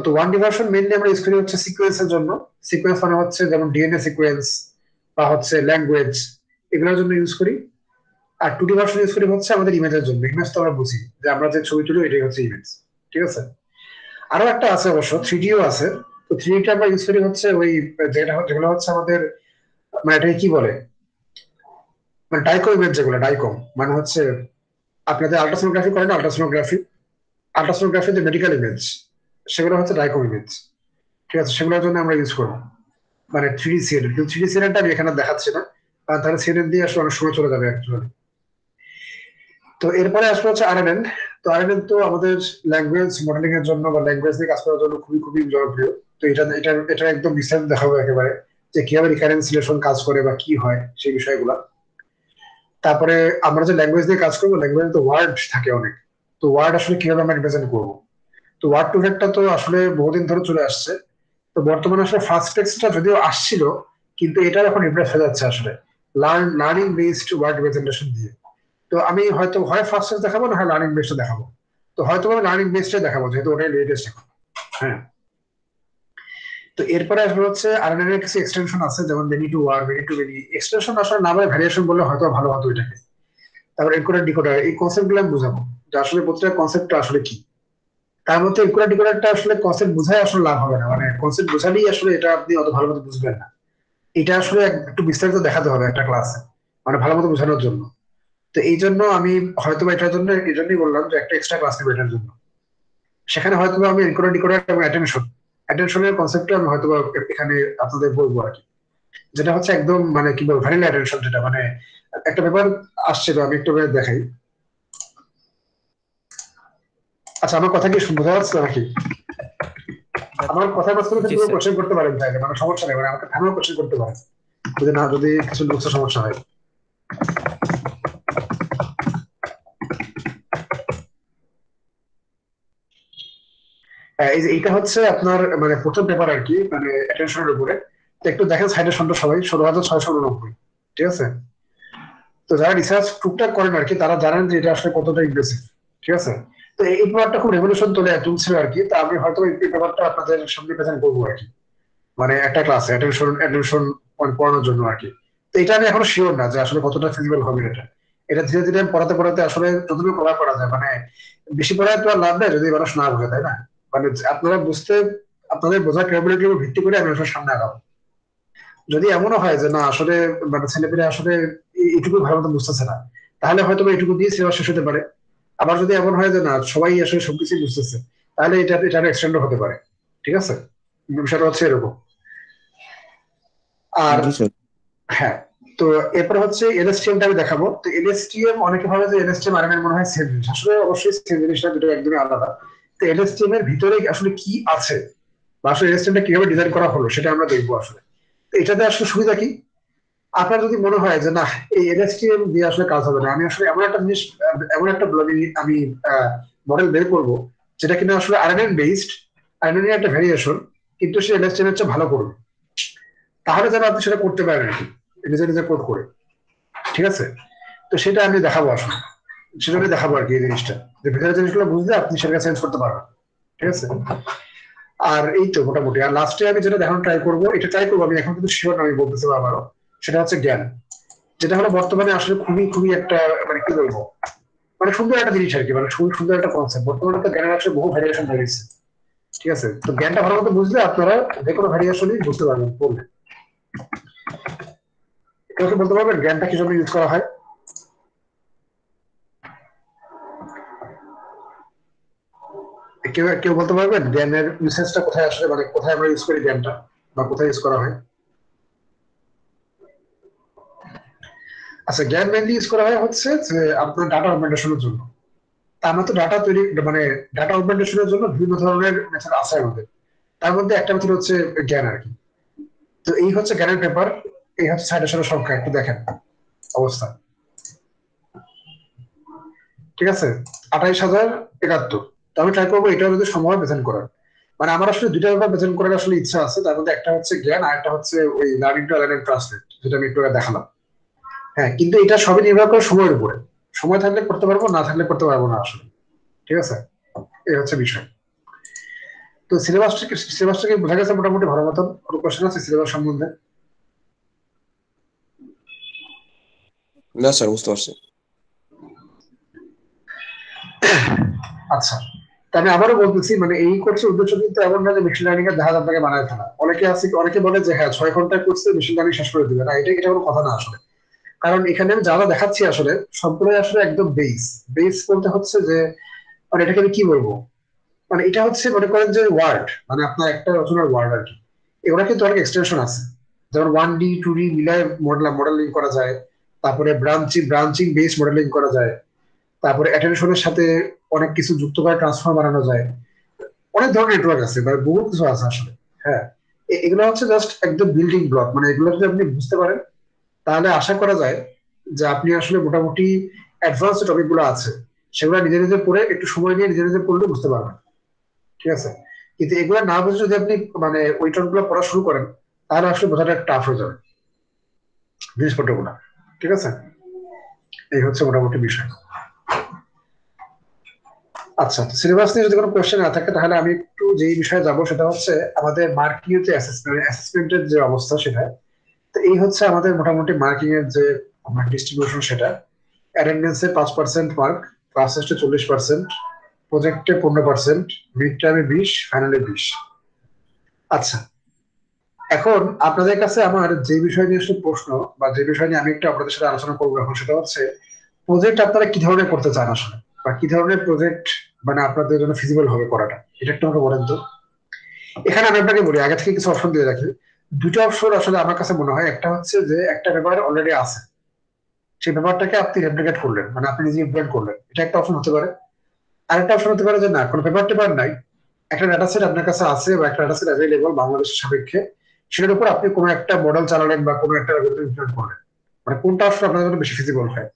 তো 1D ভার্সন মেইনলি আমরা ইউজ করি হচ্ছে সিকোয়েন্সের জন্য। সিকোয়েন্স মানে হচ্ছে যেমন ডিএনএ সিকোয়েন্স বা হচ্ছে ল্যাঙ্গুয়েজ, এগুলোর জন্য ইউজ করি। আর 2D ভার্সন ইউজ করি হচ্ছে আমাদের ইমেজের জন্য। ইমেজ তো আমরা বুঝি যে আমরা যে ছবি তুলি, এটাই হচ্ছে ইমেজ। ঠিক আছে? আরো একটা আছে অবশ্য, 3Dও আছে। তো 3Dটা আমরা ইউজ করি হচ্ছে ওই যেগুলো হচ্ছে আমাদের, মানে এটাকে কি বলে, মানে ডাইকম ইমেজ, যেগুলো ডাইকম মানে হচ্ছে আপনাদের আল্ট্রাসোনোগ্রাফি করেন, আল্ট্রাসোনোগ্রাফি যে মেডিকেল ইমেজ, সেগুলো হচ্ছে ডাইকম ইমেজ। ঠিক আছে? সেগুলোর জন্য আমরা ইউজ করবো মানে 3D সিএনএন। কিন্তু 3D সিএনএনটা আমি এখানে দেখাচ্ছি না, কারণ তাহলে সিএনএন দিয়ে আসলে অনেক সময় চলে যাবে অ্যাকচুয়ালি। তো এরপরে আসলে হচ্ছে আরএনএন। তো আরএনএন তো আমাদের ল্যাঙ্গুয়েজ মডেলিং এর জন্য বা ল্যাঙ্গুয়েজ নিয়ে কাজ করার জন্য খুবই খুবই জনপ্রিয়। তো এটা একদম বিস্তারিত দেখাবো একেবারে, যে কিভাবে রিকারেন্স রিলেশন কাজ করে বা কি হয় সেই বিষয়গুলো। তারপরে আমরা যে ল্যাঙ্গুয়েজ দিয়ে কাজ করবো, ল্যাঙ্গুয়েজ তো ওয়ার্ড থাকে অনেক, তো ওয়ার্ড আসলে কিভাবে আমরা রিপ্রেজেন্ট করবো। তো ওয়ার্ড টু ভেক্টর তো আসলে বহুদিন ধরে চলে আসছে। তো বর্তমানে আসলে ফার্স্ট টেক্সটটা যদিও আসছিল, কিন্তু এটা এখন রিপ্লেস হয়ে যাচ্ছে আসলে লার্নিং বেসড ওয়ার্ড রিপ্রেজেন্টেশন দিয়ে। তো আমি হয়তো হয় ফার্স্ট টেক্সট দেখাবো, না হয় লার্নিং বেসড দেখাবো। তো হয়তো আমি লার্নিং বেসডে দেখাবো, যেহেতু ওটাই লেটেস্ট এখন। হ্যাঁ, তো এরপরে আসলে হচ্ছে আরএনএন এর কিছু এক্সটেনশন আছে, যেমন many to word, many to many. Extension আসলে না বলে ভ্যারিয়েশন বললে হয়তো ভালো হতো এটাকে। তারপর এনকোডার ডিকোডার, এই কনসেপ্ট গুলো আমি বুঝাবো যে আসলে প্রত্যেকটা কনসেপ্টটা আসলে কি। তার মধ্যে এনকোডার ডিকোডারটা আসলে কনসেপ্ট বোঝায় আসলে লাভ হবে না, মানে কনসেপ্ট বোঝালেই আসলে এটা আপনি অত ভালো মতো বুঝবেন না। এটা আসলে একটু বিস্তারিত দেখাতে হবে একটা ক্লাসে, মানে ভালো মতো বোঝানোর জন্য। তো এই জন্য আমি হয়তো এটার জন্য এই জন্যই বললাম যে একটা এক্সট্রা ক্লাস নেবো এটার জন্য। সেখানে হয়তো আমি এনকোডার ডিকোডার এবং অ্যাটেনশনের কনসেপ্টটা আমি হয়তো এখানে আপনাদের বলবো আর কি। যেটা হচ্ছে একদম মানে কি বলবো, ভ্যানিলা অ্যাটেনশন, যেটা মানে একটা ব্যাপার আসছিল, আমি একটু দেখাই। আচ্ছা, আমার কথা কি বোঝা যাচ্ছে নাকি? আমার কথার মাঝখানে জি পুরো স্যার। কোশ্চেন করতে পারেন, তাইলে মানে সমস্যা নেই, মানে আমাকে থামেও কোশ্চেন করতে পারেন যদি কিছু বুঝতে সমস্যা হয়। এই যে এটা হচ্ছে আপনার মানে প্রথম পেপার আর কি, মানে অ্যাটেনশনের উপরে। তো একটু দেখেন সাইডের সংখ্যা সবাই 16,689। ঠিক আছে? তো যারা রিসার্চ টুকটাক করেন আর কি, তারা জানেন যে এটা আসলে কতটা ইমপ্রেসিভ। ঠিক আছে? তো এই পেপারটা খুব রেভলিউশন তুলছিল আর কি। তা আমি হয়তো এই পেপারটা আপনাদের সামনে প্রেজেন্ট করবো আর কি, মানে একটা ক্লাসে অ্যাটেনশন পড়ানোর জন্য আর কি। তো এটা আমি এখনো শিওর না যে আসলে কতটা ফিজিবল হবে এটা। এটা ধীরে ধীরে পড়াতে পড়াতে আসলে যতটুকু কভার করা যায়, মানে বেশি পড়ায় তো আর লাভ নেই যদি মানুষ না বোঝে, তাই না? মানে আপনারা বুঝতে, আপনাদের বোঝার ক্যাপাবিলিটির উপর ভিত্তি করে আমি আসলে সামনে আগাবো। যদি এমনও হয় যে না আসলে মানে ছেলেপেলে আসলে এইটুকু ভালো মতো বুঝতেছে না, তাহলে হয়তো বা এইটুকু দিয়ে সিলেবাস শেষ হতে পারে। আবার যদি এমন হয় যে না সবাই আসলে সবকিছু বুঝতেছে, তাহলে এটা এক্সটেন্ড হতে পারে। ঠিক আছে? বিষয়টা হচ্ছে এরকম। আর জি স্যার। হ্যাঁ, তো এরপর হচ্ছে এলএসটিএম টা আমি দেখাবো। তো এলএসটিএম অনেকে ভাবে যে এলএসটিএম আর মনে হয় সেম জিনিস, আসলে অবশ্যই সেম জিনিসটা, দুটো একদমই আলাদা। তো এলএসটিএম এর ভিতরে আসলে কি আছে বা আসলে এলএসটিএম টা কিভাবে ডিজাইন করা হলো সেটা আমরা দেখবো আসলে। তো এটাতে আসলে সুবিধা কি, আপনার যদি মনে হয় যে না এই এলএসটিএম দিয়ে আসলে কাজ হবে না, আমি আসলে এমন একটা জিনিস, এমন একটা আমি মডেল বের করবো যেটা কিনা আসলে আরএনএন বেসড, আরএনএন এর একটা ভ্যারিয়েশন, কিন্তু সে এলএসটিএম এর চেয়ে ভালো করবে, তাহলে যেন আপনি সেটা করতে পারেন আর কি, নিজে নিজে কোড করে। ঠিক আছে? তো সেটা আমি দেখাবো আসলে, সেটা আমি দেখাবো আর কি, এই জিনিসটা যে ভিতরে জিনিসগুলো বুঝলে আপনি সেটা চেঞ্জ করতে পারবেন। ঠিক আছে? আর এই তো মোটামুটি। আর লাস্টে আমি যেটা দেখানো ট্রাই করবো, এটা ট্রাই করবো, আমি এখন কিন্তু শিওর না, আমি বলতেছি আবারও, সেটা হচ্ছে জ্ঞান। যেটা হলো বর্তমানে আসলে খুবই খুবই একটা মানে কি বলবো, মানে সুন্দর একটা জিনিস আর কি, মানে খুবই সুন্দর একটা কনসেপ্ট। বর্তমানে তো জ্ঞানের আসলে বহু ভ্যারিয়েশন বেরিয়েছে। ঠিক আছে? তো জ্ঞানটা ভালো মতো বুঝলে আপনারা যে কোনো ভ্যারিয়েশনই বুঝতে পারবেন পড়লে। কেউ কি বলতে পারবেন জ্ঞানটা কি জন্য ইউজ করা হয়? কেউ কেউ বলতে পারবেন জ্ঞানের ইউসেজটা কোথায় আসলে, মানে কোথায় আমরা ইউজ করি জ্ঞানটা, বা কোথায় ইউজ করা হয়? আচ্ছা, জ্ঞান মেনলি ইউজ করা হয় হচ্ছে যে আপনার ডাটা অগমেন্টেশনের জন্য। তা আমরা তো ডাটা তৈরি, মানে ডাটা অগমেন্টেশনের জন্য বিভিন্ন ধরনের মেথড আছে আমাদের। তার মধ্যে একটা মেথড হচ্ছে জ্ঞান আর কি। তো এই হচ্ছে জ্ঞানের পেপার। এই হচ্ছে সাইটেশনের সংখ্যা, একটু দেখেন অবস্থা। ঠিক আছে? 28,071। তো আমি ট্রাই করবো এটা যদি সম্ভব প্রেজেন্ট করার। মানে আমার আসলে দুইটা ব্যাপার প্রেজেন্ট করার আসলে ইচ্ছা আছে, তার মধ্যে একটা হচ্ছে জ্ঞান, আর একটা হচ্ছে ওই লার্নিং টু লার্নিং ট্রান্সলেট, যেটা আমি একটু আগে দেখালাম। হ্যাঁ, কিন্তু এটা সবই নির্ভর করে সময়ের উপরে। সময় থাকলে করতে পারবো, না থাকলে করতে পারবো না আসলে। ঠিক আছে? এই হচ্ছে বিষয়। তো সিলেবাসটা কি বোঝা গেছে মোটামুটি ভালো মতন? কোনো কোশ্চেন আছে সিলেবাস সম্বন্ধে? না স্যার, বুঝতে পারছি। আচ্ছা, তা আমি আবারও বলতেছি, মানে এই কোর্সের উদ্দেশ্য কিন্তু এমন না যে মেশিন লার্নিং এর জাহাজ আপনাকে বানায় ফেলা। অনেকে আছে, অনেকে বলে যে হ্যাঁ 6 ঘন্টা কোর্সে মেশিন লার্নিং শেষ করে দিবে, না এটা কোনো কথা না আসলে। কারণ এখানে আমি যা যা দেখাচ্ছি আসলে সবগুলোই আসলে একদম বেস বলতে হচ্ছে যে, মানে এটাকে আমি কি বলবো, মানে এটা হচ্ছে মনে করেন যে ওয়ার্ড, মানে আপনার একটা রচনার ওয়ার্ড আর কি। এগুলা কিন্তু অনেক এক্সটেনশন আছে, যেমন 1D 2D মিলায় মডেলিং করা যায়। তারপরে ব্রাঞ্চিং বেস মডেলিং করা যায়। তারপরে অ্যাটেনশনের সাথে অনেক কিছু যুক্ত করে ট্রান্সফর্ম বানানো যায়। অনেক ধরনের নেটওয়ার্ক আছে, মানে বহু কিছু আছে আসলে। হ্যাঁ, এগুলো হচ্ছে জাস্ট একদম বিল্ডিং ব্লক, মানে এগুলো যদি আপনি বুঝতে পারেন তাহলে আশা করা যায় যে আপনি আসলে মোটামুটি অ্যাডভান্স টপিক গুলো আছে সেগুলো নিজে নিজে পড়ে একটু সময় নিয়ে নিজে নিজে পড়লে বুঝতে পারবেন, ঠিক আছে। কিন্তু এগুলো না বুঝে যদি আপনি মানে ওই টপিক গুলো পড়া শুরু করেন তাহলে আসলে বোঝাটা টাফ হয়ে যাবে জিনিসপত্রগুলো, ঠিক আছে। এই হচ্ছে মোটামুটি বিষয়। আচ্ছা, সিলেবাস নিয়ে যদি কোনো কোয়েশ্চেন না থাকে তাহলে আমি একটু যেই বিষয়ে যাব সেটা হচ্ছে আমাদের মার্কিং এর যে অ্যাসেসমেন্টের যে অবস্থা সেটা। তো এই হচ্ছে আমাদের মোটামুটি মার্কিং এর যে ডিস্ট্রিবিউশন সেটা। অ্যাটেন্ডেন্সে 5% মার্ক, ক্লাস টেস্টে 40%, প্রজেক্টে 15%, মিড টার্মে 20, ফাইনালে 20। আচ্ছা, এখন আপনাদের কাছে আমার যে বিষয় নিয়ে আসলে প্রশ্ন বা যে বিষয় নিয়ে আমি একটু আপনাদের সাথে আলোচনা করবো এখন সেটা হচ্ছে প্রজেক্ট আপনারা কি ধরনের করতে চান আসলে, বা কি ধরনের প্রজেক্ট মানে আপনাদের জন্য ফিজিবল হবে করাটা, এটা একটু আমাকে বলেন তো। এখানে আমি আপনাকে বলি, আগে থেকে কিছু অপশন দিয়ে রাখি। দুটো অপশন আসলে আমার কাছে মনে হয়, একটা হচ্ছে যে একটা পেপার অলরেডি আছে, সেই পেপারটাকে আপনি রেপ্লিকেট করলেন, মানে আপনি নিজে ইমপ্লিমেন্ট করলেন, এটা একটা অপশন হতে পারে। আরেকটা অপশন হতে পারে যে না, কোনো পেপার নাই, একটা ডাটা সেট আপনার কাছে আছে বা একটা ডাটা সেট অ্যাভেলেবল বাংলাদেশের সাপেক্ষে, সেটার উপর আপনি কোনো একটা মডেল চালালেন বা কোনো একটা ইমপ্লিমেন্ট করলেন। মানে কোনটা অপশন আপনার জন্য বেশি ফিজিবল হয়?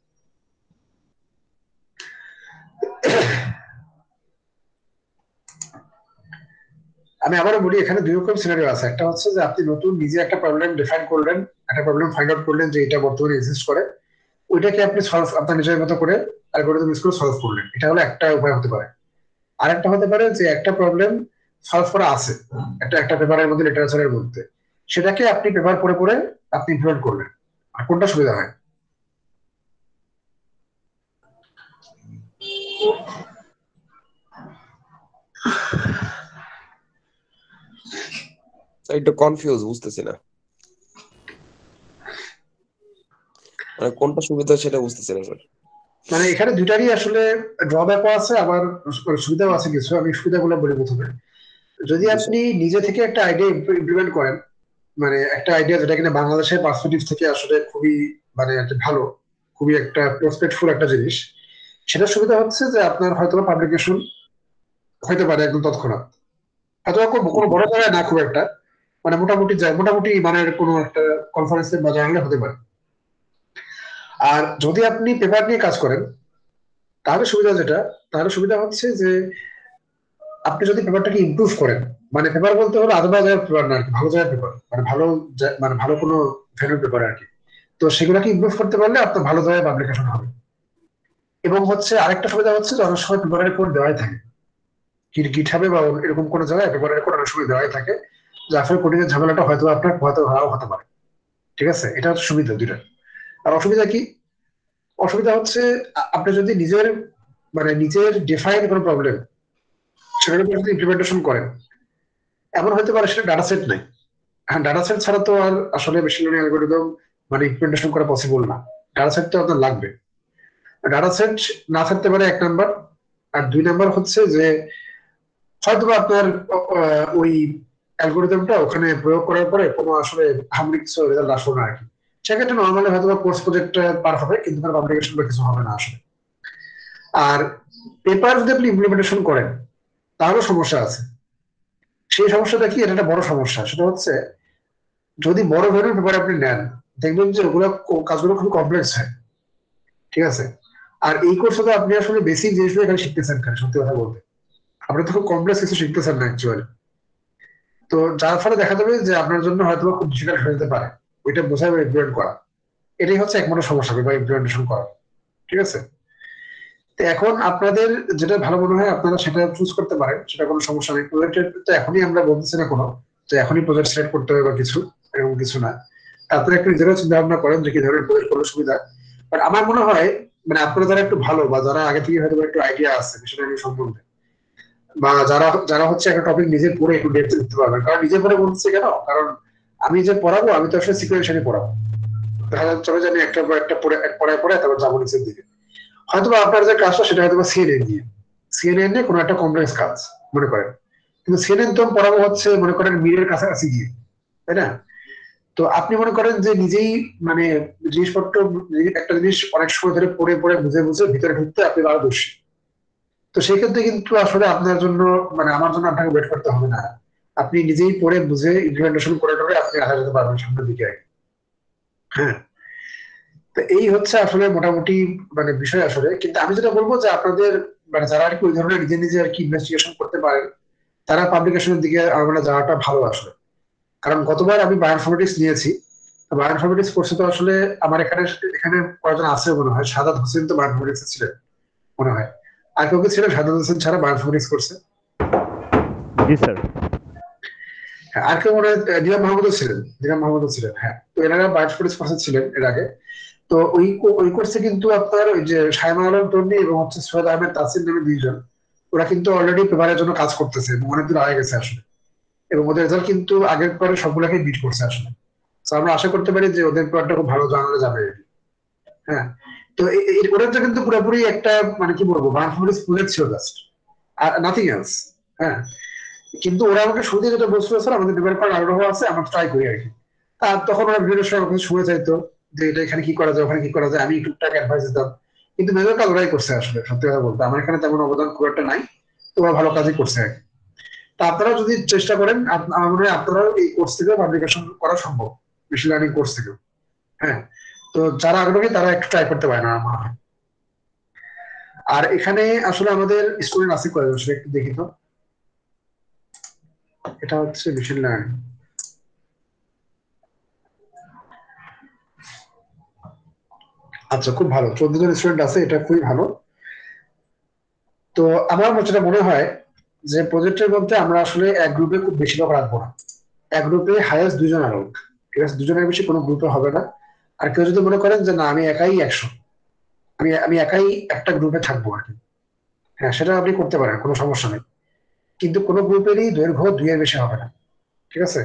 আমি আবারও বলি, এখানে দুই রকম সিনারিও আছে। একটা হচ্ছে যে আপনি নতুন নিজে একটা প্রবলেম ডিফাইন করলেন, একটা প্রবলেম ফাইন্ড আউট করলেন যে এটা বর্তমানে এক্সিস্ট করে, ওইটাকে আপনি সলভ আপনার নিজের মতো করে অ্যালগরিদম ইউজ করে সলভ করলেন, এটা হলো একটা উপায় হতে পারে। আরেকটা হতে পারে যে একটা প্রবলেম সলভ করা আছে একটা একটা পেপারের মধ্যে, লিটারেচারের মধ্যে, সেটাকে আপনি পেপার পড়ে পড়ে আপনি ইমপ্লিমেন্ট করলেন। আর কোনটা সুবিধা হয়? একটু কনফিউজ, বুঝতেছি না মানে কোনটা সুবিধা সেটা বুঝতেছি না স্যার। মানে এখানে দুইটারই আসলে ড্রব্যাকও আছে, আবার সুবিধাও আছে কিছু। আমি সুবিধাগুলো বলি প্রথমে। যদি আপনি নিজে থেকে একটা আইডিয়া ইমপ্লিমেন্ট করেন, মানে একটা আইডিয়া যেটা কিনা বাংলাদেশের পার্সপেক্টিভ থেকে আসলে খুবই মানে একটা ভালো, খুবই একটা প্রসপেক্টফুল একটা জিনিস, সেটার সুবিধা হচ্ছে যে আপনার হয়তো পাবলিকেশন হইতে পারে একদম তৎক্ষণাৎ, হয়তো কোনো বড় জায়গায় না, খুব একটা মানে মোটামুটি যায়, মোটামুটি মানে কোনো একটা কনফারেন্সে বা জার্নালে হতে পারে। আর যদি আপনি পেপার নিয়ে কাজ করেন তাহলে সুবিধা যেটা, তাহলে সুবিধা হচ্ছে যে আপনি যদি পেপারটাকে ইমপ্রুভ করেন, মানে পেপার বলতে হলো আধা জায়গার পেপার না আর কি, ভালো জায়গার পেপার, মানে ভালো মানে ভালো কোনো ভ্যালুর পেপার আর কি। তো সেগুলোকে ইমপ্রুভ করতে পারলে আপনার ভালো জায়গায় পাবলিকেশন হবে। এবং হচ্ছে আরেকটা সুবিধা হচ্ছে যে অনেক সময় পেপারের কোড দেওয়াই থাকে, গিটহাবে বা এরকম কোনো জায়গায় পেপারের কোড অনেক সময় দেওয়াই থাকে, যার ফলে কোডিং এর ঝামেলাটা হয়তো আপনার হয়তো নাও হতে পারে, ঠিক আছে। এটা হচ্ছে সুবিধা দুইটা। আর অসুবিধা কি? অসুবিধা হচ্ছে আপনি যদি নিজের মানে নিজের ডিফাইন কোনো প্রবলেম সেটার উপর যদি ইমপ্লিমেন্টেশন করেন, এমন হতে পারে সেটা ডাটা সেট নাই। হ্যাঁ, ডাটা সেট ছাড়া তো আর আসলে মেশিন লার্নিং অ্যালগরিদম মানে ইমপ্লিমেন্টেশন করা পসিবল না। ডাটা সেট তো আপনার লাগবে। ডাটা সেট না থাকতে পারে এক নাম্বার। আর দুই নাম্বার হচ্ছে যে হয়তো আপনার ওই অ্যালগরিদমটা ওখানে প্রয়োগ করার পরে কোনো আসলে হামরি কিছু রেজাল্ট আসলো না আর কি। সেক্ষেত্রে নর্মালি হয়তো কোর্স প্রজেক্ট পার হবে, কিন্তু তার পাবলিকেশন বা কিছু হবে না আসলে। আর পেপার যদি আপনি ইমপ্লিমেন্টেশন করেন তাহলে সমস্যা আছে। সেই সমস্যাটা কি? এটা একটা বড় সমস্যা। সেটা হচ্ছে যদি বড় ধরনের পেপার আপনি নেন, দেখবেন যে ওগুলো কাজগুলো খুব কমপ্লেক্স হয়, ঠিক আছে। আর এই কোর্সে তো আপনি আসলে বেসিক জিনিসগুলো এখানে শিখতেছেন, খালি সত্যি কথা বলতে আপনি তো খুব কমপ্লেক্স কিছু শিখতেছেন না অ্যাকচুয়ালি। তো যার ফলে দেখা যাবে যে আপনার জন্য হয়তো খুব ডিফিকাল্ট হয়ে যেতে পারে ওইটা বোঝা বা ইমপ্লিমেন্ট করা। এটাই হচ্ছে একমাত্র সমস্যা পেপার ইমপ্লিমেন্টেশন করা, ঠিক আছে। তো এখন আপনাদের যেটা ভালো মনে হয় আপনারা সেটা চুজ করতে পারেন, সেটা কোনো সমস্যা নেই। প্রজেক্টের তো এখনই আমরা বলতেছি না কোনো যে এখনই প্রজেক্ট সিলেক্ট করতে হবে বা কিছু, এরকম কিছু না। আপনারা একটু নিজেরাও চিন্তা ভাবনা করেন যে কি ধরনের প্রজেক্ট করলে সুবিধা। বাট আমার মনে হয় মানে আপনারা যারা একটু ভালো বা যারা আগে থেকে হয়তো একটু আইডিয়া আছে বিষয়টা নিয়ে সম্বন্ধে, বা যারা যারা হচ্ছে একটা টপিক নিজে পড়ে একটু ডেপথ দিতে পারবেন, কারণ নিজে পড়ে বলতেছি কেন, কারণ আমি যে পড়াবো আমি তো আসলে সিকুয়েন্সালি পড়াবো। দেখা যাচ্ছে যে আমি একটা পর একটা পড়ায় পড়ে তারপর যাবো নিচের দিকে। হয়তো আপনার যে কাজটা সেটা হয়তো সিএনএন দিয়ে, সিএনএন নিয়ে কোনো একটা কমপ্লেক্স কাজ মনে করেন, কিন্তু সিএনএন তো পড়াবো হচ্ছে মনে করেন মিরের কাছাকাছি গিয়ে, তাই না? তো আপনি মনে করেন যে নিজেই মানে জিনিসপত্র একটা জিনিস অনেক সময় ধরে পড়ে পড়ে বুঝে বুঝে ভিতরে ঢুকতে আপনি আরো দোষী। তো সেই ক্ষেত্রে কিন্তু আসলে আপনার জন্য মানে আমার জন্য আপনাকে ওয়েট করতে হবে না। আপনি নিজেই পড়ে বুঝে ইমপ্লিমেন্টেশন করে আপনি আশা যেতে পারবেন সামনের দিকে। হ্যাঁ, তো এই হচ্ছে আসলে মোটামুটি মানে বিষয় আসলে। কিন্তু আমি যেটা বলবো যে আপনাদের মানে যারা আর কি ওই ধরনের নিজে নিজে আর কি ইনভেস্টিগেশন করতে পারেন, তারা পাবলিকেশনের দিকে মানে যাওয়াটা ভালো আসলে। কারণ গতবার আমি বায়োইনফরমেটিক্স নিয়েছি, বায়োইনফরমেটিক্স কোর্সে তো আসলে আমার এখানে এখানে কয়েকজন আছে মনে হয়, সাদাত হোসেন তো বায়োইনফরমেটিক্স ছিলেন মনে হয়, আর কেউ কি ছিলেন সাদাত হোসেন ছাড়া বায়োইনফরমেটিক্স কোর্সে? জি স্যার। হ্যাঁ, আর কেউ মনে হয় দিনাম মাহমুদও ছিলেন, দিনাম মাহমুদও ছিলেন। হ্যাঁ, তো এনারা বায়োইনফরমেটিক্স কোর্সে ছিলেন এর আগে। তো ওই কোর্সে কিন্তু আপনার ওই যে শাইমা আলম তন্নি এবং হচ্ছে সৈয়দ আহমেদ তাসির নামে দুইজন, ওরা কিন্তু অলরেডি পেপারের জন্য কাজ করতেছে এবং অনেকদূর আগে গেছে আসলে, এবং ওদের রেজাল্ট কিন্তু আগের পরে সবগুলোকে বিট করছে আসলে। তো আমরা আশা করতে পারি যে ওদের পেপারটা খুব ভালো জানানো যাবে। হ্যাঁ, তো ওটা কিন্তু পুরোপুরি একটা মানে কি বলবো বায়োইনফরমেটিক্স স্কুলের ছিল জাস্ট, আর নাথিং এলস। হ্যাঁ, কিন্তু ওরা আমাকে শুরুতে যেটা বলছিল স্যার আমাদের পেপার করার আগ্রহ আছে, আমরা ট্রাই করি আর কি। আর তখন ওরা বিভিন্ন সময় শুনে চাইতো যে এটা এখানে কি করা যায় ওখানে কি করা যায়, আমি টুকটাক অ্যাডভাইস দিতাম। কিন্তু মেজর কাজ ওরাই করছে আসলে, সত্যি কথা বলতে আমার এখানে তেমন অবদান খুব একটা নাই। তো ওরা ভালো কাজই করছে আর কি। তা আপনারা যদি চেষ্টা করেন আমার মনে হয় আপনারাও এই কোর্স থেকে পাবলিকেশন করা সম্ভব, মেশিন লার্নিং কোর্স থেকে। হ্যাঁ, তো যারা আগ্রহী তারা একটু ট্রাই করতে পারেন আমার মনে হয়। আর এখানে আসলে আমাদের স্টুডেন্ট আছে কয়েকজন সেটা একটু দেখি তো। এটা হচ্ছে মেশিন লার্নিং। আচ্ছা, খুব ভালো, 14 জন স্টুডেন্ট আছে, এটা খুবই ভালো। তো আমার যেটা মনে হয় যে প্রজেক্টের মধ্যে আমরা আসলে এক গ্রুপে খুব বেশি লোক রাখবো না, এক গ্রুপে হাইয়েস্ট 2 জন অ্যালাউড। ঠিক আছে, 2 জনের বেশি কোনো গ্রুপে হবে না। আর কেউ যদি মনে করেন যে না আমি একাই 100, আমি আমি একাই একটা গ্রুপে থাকবো আর কি, হ্যাঁ সেটা আপনি করতে পারেন, কোনো সমস্যা নেই। কিন্তু কোনো গ্রুপেরই দৈর্ঘ্য 2 এর বেশি হবে না। ঠিক আছে,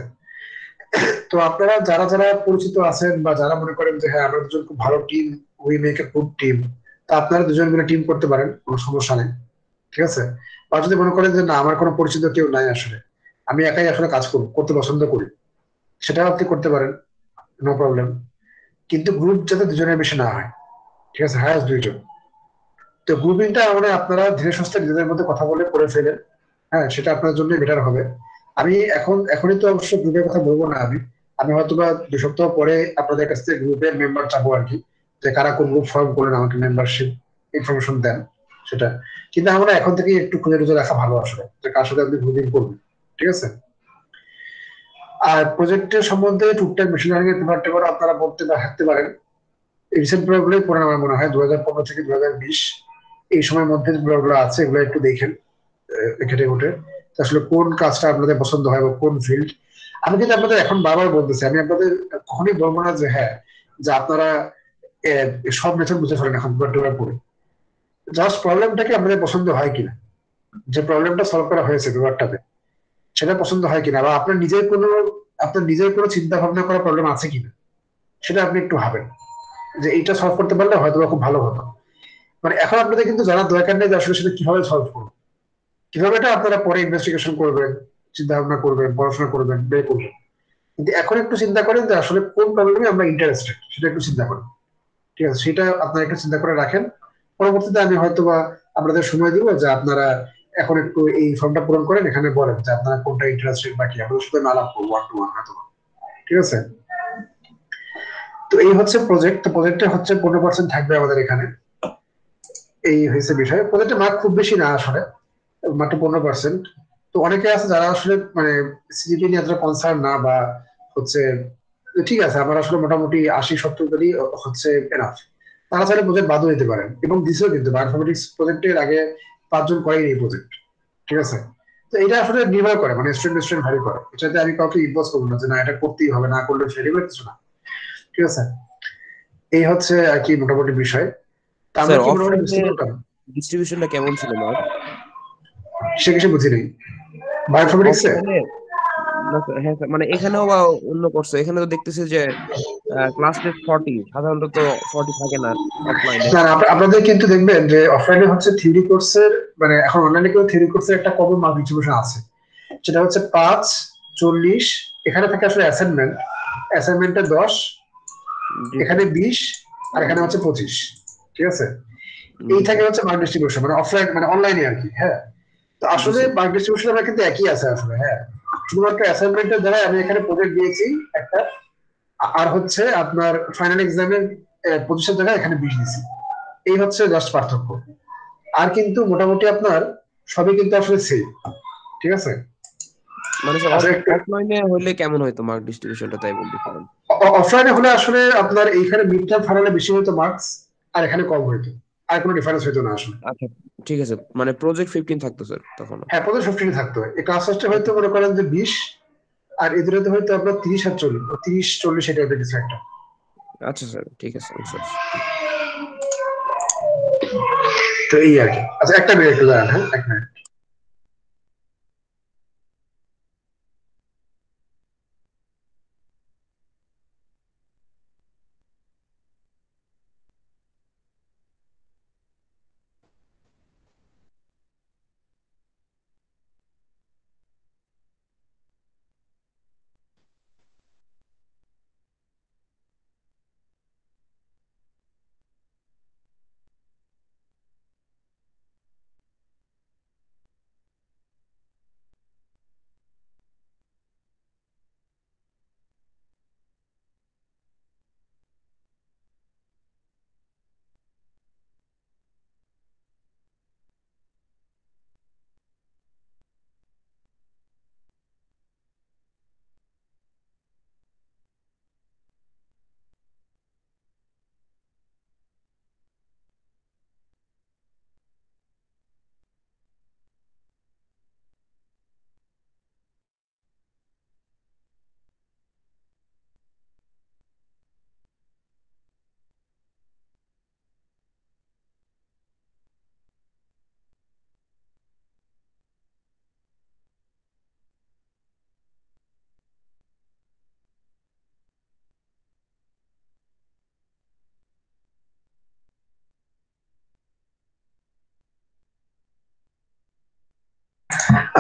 তো আপনারা যারা যারা পরিচিত আছেন বা যারা মনে করেন যে হ্যাঁ আমরা দুজন খুব ভালো team, we make a good team, তা আপনারা 2জন মিলে টিম করতে পারেন, কোনো সমস্যা নেই। ঠিক আছে, আর যদি মনে করেন যে না আমার কোনো পরিচিত কেউ নাই আসলে, আমি একাই আসলে কাজ করতে পছন্দ করি, সেটাও আপনি করতে পারেন, নো প্রবলেম। কিন্তু গ্রুপ যাতে 2জনের বেশি না হয়। ঠিক আছে, হায়ার 2জন। তো গ্রুপিংটা মানে আপনারা ধীরে সুস্থে নিজেদের মধ্যে কথা বলে করে ফেলেন। হ্যাঁ, সেটা আপনার জন্য বেটার হবে। আমি এখনই তো অবশ্য গ্রুপের কথা বলবো না, আমি আমি হয়তো বা 2 সপ্তাহ পরে আপনাদের কাছ থেকে গ্রুপের মেম্বার চাবো আর কি, যে কারা কোন গ্রুপ ফর্ম করেন আমাকে মেম্বারশিপ ইনফরমেশন দেন সেটা। কিন্তু আমরা এখন থেকে একটু খুঁজে টুজে রাখা ভালো আসলে, যে কার সাথে আপনি গ্রুপিং করবেন। ঠিক আছে, আর প্রজেক্টের সম্বন্ধে টুকটাক মেশিন লার্নিং এর পেপার টেপার আপনারা পড়তে বা হাঁটতে পারেন। রিসেন্ট পেপারগুলোই পড়েন আমার মনে হয় 2015 থেকে 2020 এই সময়ের মধ্যে যে পেপারগুলো আছে এগুলো একটু দেখেন ঘেটে ঘুটে, আসলে কোন কাজটা আপনাদের পছন্দ হয় বা কোন ফিল্ড। আমি কিন্তু আপনাদের এখন বারবার বলতেছি, আমি আপনাদের কখনোই বলবো না যে হ্যাঁ যে আপনারা সব মেথড বুঝে ফেলেন এখন পেপার পড়ে। জাস্ট প্রবলেমটাকে আপনাদের পছন্দ হয় কিনা, যে প্রবলেমটা সলভ করা হয়েছে পেপারটাতে সেটা পছন্দ হয় কিনা, বা আপনার নিজের কোনো চিন্তা ভাবনা করা প্রবলেম আছে কিনা, সেটা আপনি একটু ভাবেন যে এইটা সলভ করতে পারলে হয়তো খুব ভালো হতো। মানে এখন আপনাদের কিন্তু জানার দরকার নেই যে আসলে সেটা কিভাবে সলভ করবো, কিভাবে এটা আপনারা পরে ইনভেস্টিগেশন করবেন, চিন্তা ভাবনা করবেন, পড়াশোনা করবেন, বের করবেন। কিন্তু এখন একটু চিন্তা করেন যে আসলে কোন প্রবলেমে আমরা ইন্টারেস্টেড, সেটা একটু চিন্তা করেন। ঠিক আছে, সেটা আপনারা একটু চিন্তা করে রাখেন। পরবর্তীতে আমি হয়তো বা আপনাদের সময় দিব যে আপনারা এখন একটু এই ফর্মটা পূরণ করেন, এখানে বলেন যে আপনারা কোনটা ইন্টারেস্টেড বাকি আমাদের সাথে আলাপ করবো 1 to 1 হয়তো। ঠিক আছে, তো এই হচ্ছে প্রজেক্ট। তো প্রজেক্টে হচ্ছে 15% থাকবে আমাদের এখানে, এই হয়েছে বিষয়। প্রজেক্টের মার্ক খুব বেশি না আসলে, মাত্র 15%। তো অনেকে আছে যারা আসলে মানে সিজিপি নিয়ে এতটা কনসার্ন না, বা হচ্ছে ঠিক আছে আমার আসলে মোটামুটি 80-70 করেই হচ্ছে এনাফ, তারা চাইলে প্রজেক্ট বাদও দিতে পারেন, এবং দিছেও কিন্তু ম্যাথমেটিক্স প্রজেক্টের আগে 5 জন করেনি এই প্রজেক্ট। ঠিক আছে, তো এটা আসলে নির্ভর করে মানে স্টুডেন্ট ভ্যারি করে, এটাতে আমি কাউকে ইম্পোজ করবো না যে না এটা করতেই হবে, না করলে ফেলিবে কিছু না। ঠিক আছে, এই হচ্ছে আর কি মোটামুটি বিষয়। তা আমরা স্যার কি মোটামুটি বুঝতে অফলাইনে পারলাম? ডিস্ট্রিবিউশনটা কেমন ছিল মার্ক? সে কিছু বুঝি নেই বায়োইনফরমেটিক্সে। অফলাইনে না স্যার, হ্যাঁ স্যার, মানে এখানেও বা অন্য কোর্সে এখানে তো দেখতেছি যে ক্লাস টেস্ট 40, সাধারণত তো 40 থাকে না অফলাইনে। না না, আপনাদের কিন্তু দেখবেন যে অফলাইনে হচ্ছে থিওরি কোর্সের মানে এখন অনলাইনে কিন্তু থিওরি কোর্সের একটা কমন মার্ক ডিস্ট্রিবিউশন আছে, সেটা হচ্ছে 5, 40। এখানে থাকে আসলে অ্যাসাইনমেন্টে 10, জি এখানে 20, আর এখানে হচ্ছে 25। ঠিক আছে, এই থাকে হচ্ছে মার্ক ডিস্ট্রিবিউশন মানে অফলাইন মানে অনলাইনে আর কি। হ্যাঁ, তো আসলে স্যার। মার্ক ডিস্ট্রিবিউশন আমরা কিন্তু একই আছে আসলে। হ্যাঁ, শুধুমাত্র অ্যাসাইনমেন্টের দ্বারা আমি এখানে প্রজেক্ট দিয়েছি একটা, আর হচ্ছে আপনার ফাইনাল এক্সামের 25 জায়গায় এখানে 20 দিছি। এই হচ্ছে জাস্ট পার্থক্য। আর কিন্তু মোটামুটি আপনার সবই কিন্তু আসলে সেম, ঠিক আছে। মানে স্যার আচ্ছা, একটু অফলাইনে হলে কেমন হয়তো মার্ক ডিস্ট্রিবিউশনটা, তাই বলতেছিলাম। অফলাইনে হলে আসলে আপনার এইখানে মিড টার্ম ফাইনালে বেশি হতো মার্কস, আর এখানে কম হইতো, আর কোনো ডিফারেন্স হইতো না আসলে। আচ্ছা ঠিক আছে, মানে প্রজেক্ট 15 থাকতো স্যার তখন। হ্যাঁ, প্রথমে 15 থাকতো, এই ক্লাস টেস্টে হয়তো মনে করেন যে 20, আর এদের হয়তো আপনার 30 আর 40, 30-40 এটা কিছু একটা। আচ্ছা স্যার ঠিক আছে স্যার। তো এই আর কি। আচ্ছা, একটা মিনিট একটু দাঁড়ান, হ্যাঁ, এক মিনিট।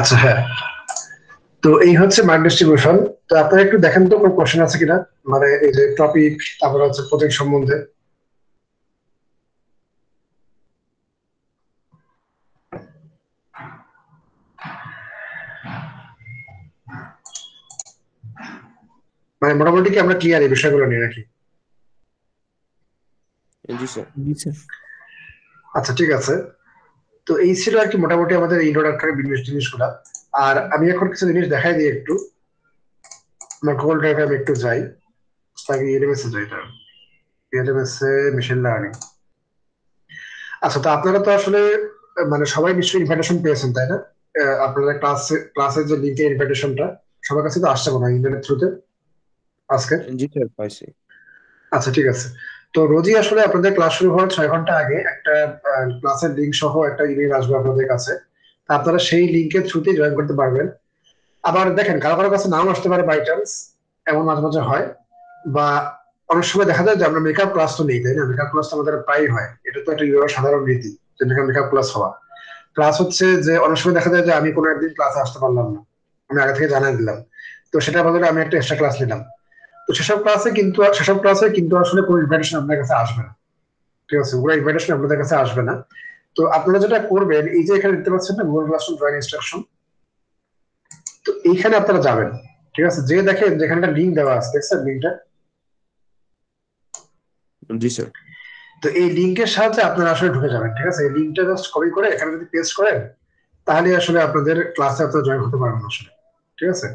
আচ্ছা, হ্যাঁ, তো এই হচ্ছে মার্ক ডিস্ট্রিবিউশন। তো আপনারা একটু দেখেন তো কোনো কোশ্চেন আছে কিনা, মানে এই যে টপিক, তারপর হচ্ছে প্রজেক্ট সম্বন্ধে। মানে মোটামুটি কি আমরা ক্লিয়ার এই বিষয়গুলো নিয়ে নাকি? জি স্যার। জি স্যার। আচ্ছা, ঠিক আছে। তো এই ছিল আর কি মোটামুটি আমাদের ইন্ট্রোডাক্টরি জিনিসগুলা। আর আমি এখন কিছু জিনিস দেখাই দিই একটু। আমার গুগল ড্রাইভে আমি একটু যাই, আগে এলএমএস এ যাই, এলএমএস এ মেশিন লার্নিং। আচ্ছা, তো আপনারা তো আসলে মানে সবাই নিশ্চয়ই ইনভাইটেশন পেয়েছেন, তাই না? আপনাদের ক্লাসের যে লিঙ্কের ইনভাইটেশনটা সবার কাছে তো আসছে মনে হয় ইন্টারনেট থ্রুতে আজকে। জি স্যার পাইছি। আচ্ছা, ঠিক আছে। তো রোজই আসলে আপনাদের ক্লাস শুরু হওয়ার 6 ঘন্টা আগে একটা ক্লাসের লিঙ্ক সহ একটা ইমেল আসবে আপনাদের কাছে। তা আপনারা সেই লিঙ্কের থ্রুতে জয়েন করতে পারবেন। আবার দেখেন, কারো কারো কাছে নাম আসতে পারে বাই চান্স, এমন মাঝে মাঝে হয়। বা অনেক সময় দেখা যায় যে আমরা মেকআপ ক্লাস তো নেই, তাই না? মেকআপ ক্লাস তো আমাদের প্রায় হয়, এটা তো একটা সাধারণ রীতি যে মেকআপ ক্লাস হওয়া। প্লাস হচ্ছে যে অনেক সময় দেখা যায় যে আমি কোনো একদিন ক্লাসে আসতে পারলাম না, আমি আগে থেকে জানাই দিলাম, তো সেটা বদলে আমি একটা এক্সট্রা ক্লাস নিলাম। তো সেসব ক্লাসে কিন্তু আসলে কোনো ইনভাইটেশন আপনার কাছে আসবে না, ঠিক আছে? পুরো ইনভাইটেশন আপনাদের কাছে আসবে না। তো আপনারা যেটা করবেন, এই যে এখানে দেখতে পাচ্ছেন না গুগল ক্লাসরুম জয়েন ইনস্ট্রাকশন, তো এইখানে আপনারা যাবেন, ঠিক আছে? যে দেখেন যেখানে একটা লিঙ্ক দেওয়া আছে, দেখছেন লিঙ্কটা? জি স্যার। তো এই লিঙ্কের সাহায্যে আপনারা আসলে ঢুকে যাবেন, ঠিক আছে? এই লিঙ্কটা জাস্ট কপি করে এখানে যদি পেস্ট করেন, তাহলে আসলে আপনাদের ক্লাসে আপনারা জয়েন হতে পারবেন আসলে, ঠিক আছে?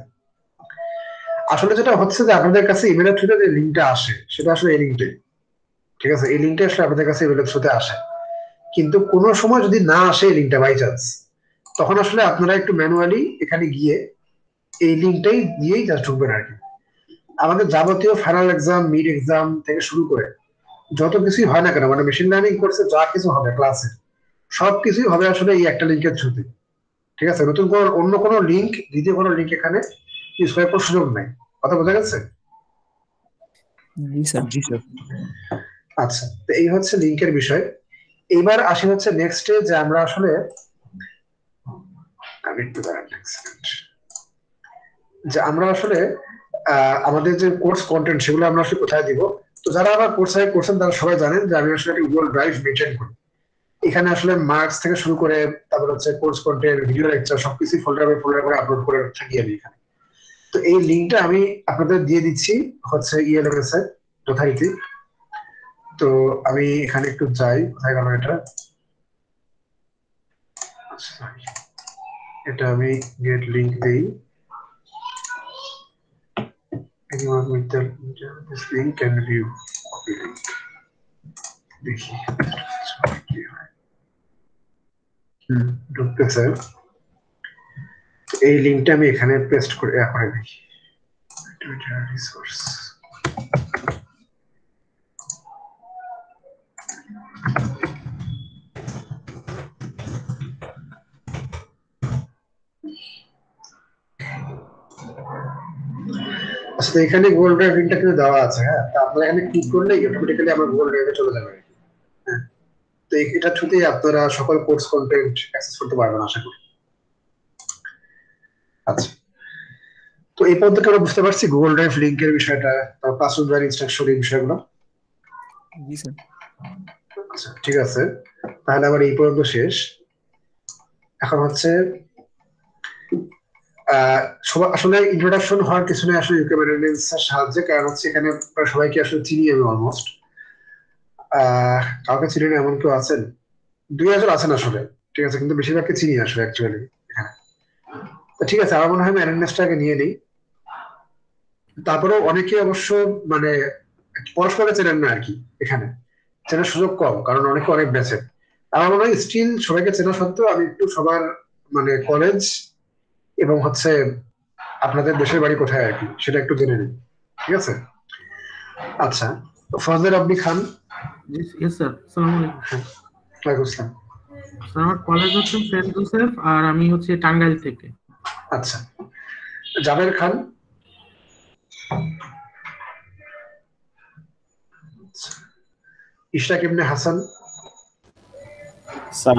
আসলে যেটা হচ্ছে যে আপনাদের কাছে ইমেলের থ্রুতে যে লিঙ্কটা আসে সেটা আসলে এই লিঙ্কটাই, ঠিক আছে? এই লিঙ্কটা আসলে আপনাদের কাছে ইমেলের থ্রুতে আসে। কিন্তু কোনো সময় যদি না আসে এই লিঙ্কটা বাই চান্স, তখন আসলে আপনারা একটু ম্যানুয়ালি এখানে গিয়ে এই লিঙ্কটাই দিয়েই জাস্ট ঢুকবেন আর কি। আমাদের যাবতীয় ফাইনাল এক্সাম, মিড এক্সাম থেকে শুরু করে যত কিছুই হয় না কেন, মানে মেশিন লার্নিং কোর্সে যা কিছু হবে ক্লাসে, সবকিছুই হবে আসলে এই একটা লিঙ্কের থ্রুতে, ঠিক আছে? নতুন কোনো অন্য কোনো লিঙ্ক, দ্বিতীয় কোনো লিঙ্ক এখানে ইউজ করার কোনো সুযোগ নাই। কথা বোঝা গেছে? জি স্যার। জি স্যার। আচ্ছা, তো এই হচ্ছে লিঙ্কের বিষয়। এইবার আসি হচ্ছে নেক্সটে, যে আমরা আসলে আমি একটু দাঁড়ান এক সেকেন্ড, যে আমরা আসলে আমাদের যে কোর্স কন্টেন্ট সেগুলো আমরা আসলে কোথায় দিব। তো যারা আমার কোর্সে করছেন তারা সবাই জানেন যে আমি আসলে একটা গুগল ড্রাইভ মেনটেন করি। এখানে আসলে মার্কস থেকে শুরু করে তারপর হচ্ছে কোর্স কন্টেন্ট, ভিডিও লেকচার সবকিছু ফোল্ডার বাই ফোল্ডার করে আপলোড করে থাকি আমি এখানে। তো এই লিঙ্কটা আমি আপনাদের দিয়ে দিচ্ছি হচ্ছে ইএলএমএস এর যথারীতি। তো আমি এখানে একটু যাই, কোথায় গেল এটা? আচ্ছা, এটা আমি গেট লিংক দেই। anyone with the this link can view copy link। দেখি কি হয়। ঢুকতেছে। এই লিঙ্কটা আমি এখানে পেস্ট করে দিই। Twitter resource. আচ্ছা, এখানে গুগল ড্রাইভ লিংকটা কিন্তু দেওয়া আছে। হ্যাঁ, তা আপনারা এখানে ক্লিক করলে অটোমেটিক্যালি আমার গুগল ড্রাইভে চলে যাবে। হ্যাঁ, তো এটা থ্রুতেই আপনারা সকল কোর্স কন্টেন্ট অ্যাক্সেস করতে পারবেন আশা করি। আচ্ছা, তো এই পর্যন্ত আমরা বুঝতে পারছি গুগল ড্রাইভ লিংকের বিষয়টা, ক্লাসরুম জয়েন ইনস্ট্রাকশন এই বিষয়গুলো। জি স্যার। আচ্ছা, ঠিক আছে, তাহলে আবার এই পর্যন্ত শেষ। এখন হচ্ছে আসলে ইন্ট্রোডাকশন হওয়ার পিছনে আসলে ইউকে ম্যানেজমেন্টের সাহায্যে, কারণ হচ্ছে এখানে প্রায় সবাইকে আসলে চিনি আমি অলমোস্ট। কাউকে চিনি না এমন কেউ আছেন? 2 হাজার আছেন আসলে, ঠিক আছে, কিন্তু বেশিরভাগকে চিনি আসলে অ্যাকচুয়ালি এখানে। তো ঠিক আছে, আমার মনে হয় ম্যানেজমেন্টটাকে নিয়ে নিই। তারপরেও অনেকে অবশ্য মানে পরস্পরকে চেনেন না আর কি, এখানে চেনার সুযোগ কম, কারণ অনেকে অনেক বেঁচে। আমার মনে হয় স্টিল সবাইকে চেনা সত্ত্বেও আমি একটু সবার মানে কলেজ এবং হচ্ছে আপনাদের দেশের বাড়ি কোথায় আর কি সেটা একটু জেনে নিই, ঠিক আছে? আচ্ছা, ফজলে রাব্বি খান। ইয়েস স্যার, আসসালামু আলাইকুম। ওয়ালাইকুম আসসালাম। স্যার আমার কলেজ হচ্ছে সেন্ট জোসেফ, আর আমি হচ্ছে টাঙ্গাইল থেকে। আচ্ছা, জাবের খান। ইশরাক ইবনে হাসান। স্যার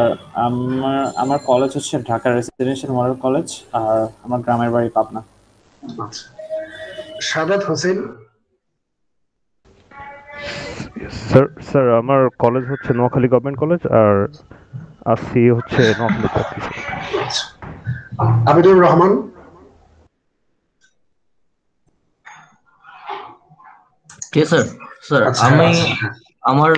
আমার কলেজ হচ্ছে ঢাকা রেসিডেন্সিয়াল মডেল কলেজ, আর আমার গ্রামের বাড়ি পাবনা। আচ্ছা, সাদাত হোসেন। স্যার আমার কলেজ হচ্ছে নোয়াখালী গভর্নমেন্ট কলেজ, আর আসি হচ্ছে নোয়াখালী চাকরি। আচ্ছা, আবিদুর রহমান। কে স্যার? স্যার আচ্ছা, আমি হ্যাঁ। আমার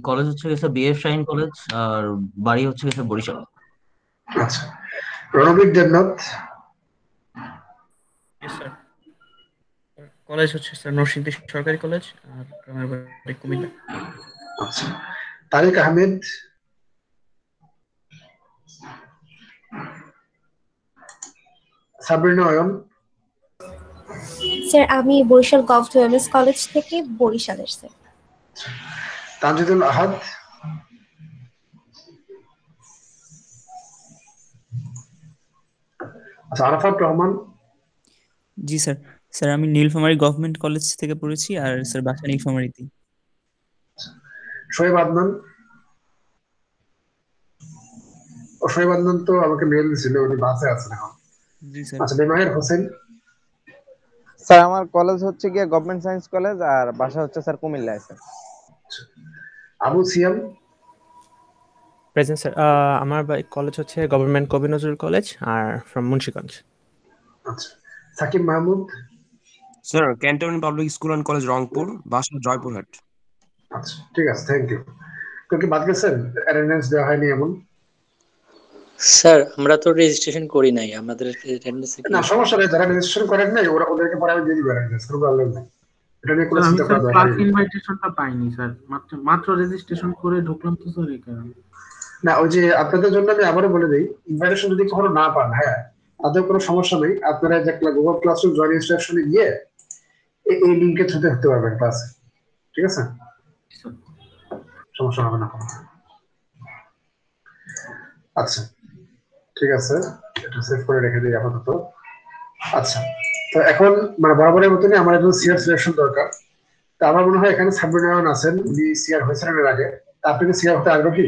কলেজ হচ্ছে গেছে বিএফ শাহিন কলেজ, আর বাড়ি হচ্ছে গেছে বরিশাল। আচ্ছা, রণবীর দেবনাথ। স্যার কলেজ হচ্ছে স্যার নরসিংদী সরকারি কলেজ, আর গ্রামের বাড়ি কুমিল্লা। আচ্ছা, তারিক আহমেদ। সাবরিনা অয়ন। স্যার আমি বরিশাল গভর্নমেন্ট কলেজ থেকে বরিশালের স্যার। তানজিদুল আহাদ। আচ্ছা, আরাফাত রহমান। জি স্যার। স্যার আমি নীলফামারী গভর্নমেন্ট কলেজ থেকে পড়েছি, আর স্যার বাসা নীলফামারীতে। শোয়েব আদনান। ও শোয়েব আদনান তো আমাকে মেল দিছিল, উনি বাসে আছেন এখন। জি স্যার। আচ্ছা, বেমাহের হোসেন। স্যার আমার কলেজ হচ্ছে গিয়ে গভর্নমেন্ট সায়েন্স কলেজ, আর বাসা হচ্ছে স্যার কুমিল্লায় sir. Abu Siyam. Present sir, আমার কলেজ হচ্ছে গভর্নমেন্ট কবি নজরুল কলেজ, আর ফ্রম মুন্সিগঞ্জ। আচ্ছা, Sakib Mahmud. Sir cantonment public school and college Rangpur, বাসা জয়পুরহাট। আচ্ছা, ঠিক আছে, থ্যাংক ইউ। কেউ কি বাদ গেছেন? অ্যাটেন্ডেন্স দেওয়া হয়নি এমন? স্যার আমরা তো রেজিস্ট্রেশন করি নাই, আমাদের অ্যাটেন্ডেন্স কি? না, সমস্যা নেই, যারা রেজিস্ট্রেশন করেন নাই ওদেরকে পরে আমি দিয়ে দিব অ্যাটেন্ডেন্স, কোনো প্রবলেম নেই। এটা নিয়ে কোনো আমি চিন্তা স্যার করার দরকার ক্লাস নেই। ইনভাইটেশনটা পাইনি স্যার, মাত্র রেজিস্ট্রেশন করে ঢুকলাম তো স্যার, এই কারণে। না, ওই যে আপনাদের জন্য আমি আবারও বলে দিই, ইনভাইটেশন যদি কখনো না পান, হ্যাঁ, তাদের কোনো সমস্যা নেই। আপনারা যে গুগল ক্লাসরুম জয়েন ইনস্ট্রাকশনে গিয়ে এই লিংকে থ্রুতে হতে পারবেন ক্লাসে, ঠিক আছে? সমস্যা হবে না কোনো। আচ্ছা, ঠিক আছে, এটা সেভ করে রেখে দিই আপাতত। আচ্ছা, তো এখন মানে বরাবরের মতনই আমার একজন সিআর সিলেকশন দরকার। তা আমার মনে হয় এখানে সাবরিনা অয়ন আছেন, উনি সিআর হয়েছেন এর আগে। তা আপনি কি সিআর হতে আগ্রহী?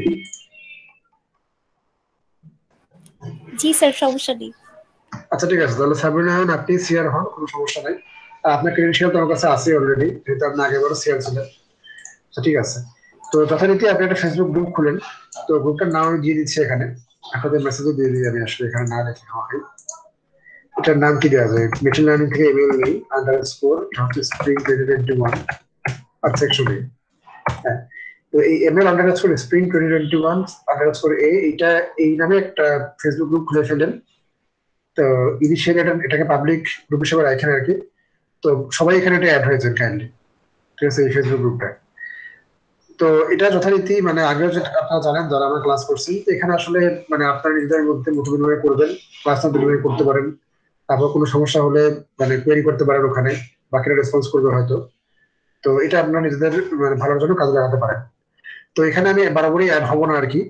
জি স্যার, সমস্যা নেই। আচ্ছা, ঠিক আছে, তাহলে সাবরিনা অয়ন আপনি সিআর হন, কোনো সমস্যা নাই। আর আপনার ক্রেডেনশিয়াল তো আমার কাছে আছে অলরেডি, যেহেতু আপনি আগেবারও সিআর ছিলেন। আচ্ছা, ঠিক আছে, তো যথারীতি আপনি একটা ফেসবুক গ্রুপ খুলেন। তো গ্রুপটার নাম আমি দিয়ে দিচ্ছি এখানে, আপনাদের মেসেজও দিয়ে দিই আমি আসলে এখানে না রেখে আমাকে। এটার নাম কি দেওয়া যায়, মেশিন লার্নিং থেকে এমএল নেই আন্ডারস্কোর স্প্রিং 2021 আর সেকশন এ। হ্যাঁ, তো এই এমএল আন্ডারস্কোর স্প্রিং 2021 আন্ডারস্কোর এ এটা এই নামে একটা ফেসবুক গ্রুপ খুলে ফেলেন। তো ইনিশিয়ালি এটাকে পাবলিক গ্রুপ হিসেবে রাখেন আর কি। তো সবাই এখানে এটা অ্যাড হয়েছে কাইন্ডলি, ঠিক আছে, এই ফেসবুক গ্রুপটা। তো এটা যথারীতি মানে আগেও যেটা আপনারা জানেন যারা আমরা ক্লাস করছি, তো এখানে আসলে মানে আপনারা নিজেদের মধ্যে মত বিনিময় করবেন, ক্লাস বিনিময় করতে পারেন, তারপর কোনো সমস্যা হলে মানে কোয়েরি করতে পারেন ওখানে, বাকিরা রেসপন্স করবে হয়তো। তো এটা আপনারা নিজেদের মানে ভালোর জন্য কাজে লাগাতে পারেন। তো এখানে আমি বরাবরই অ্যাড হবো না আর কি,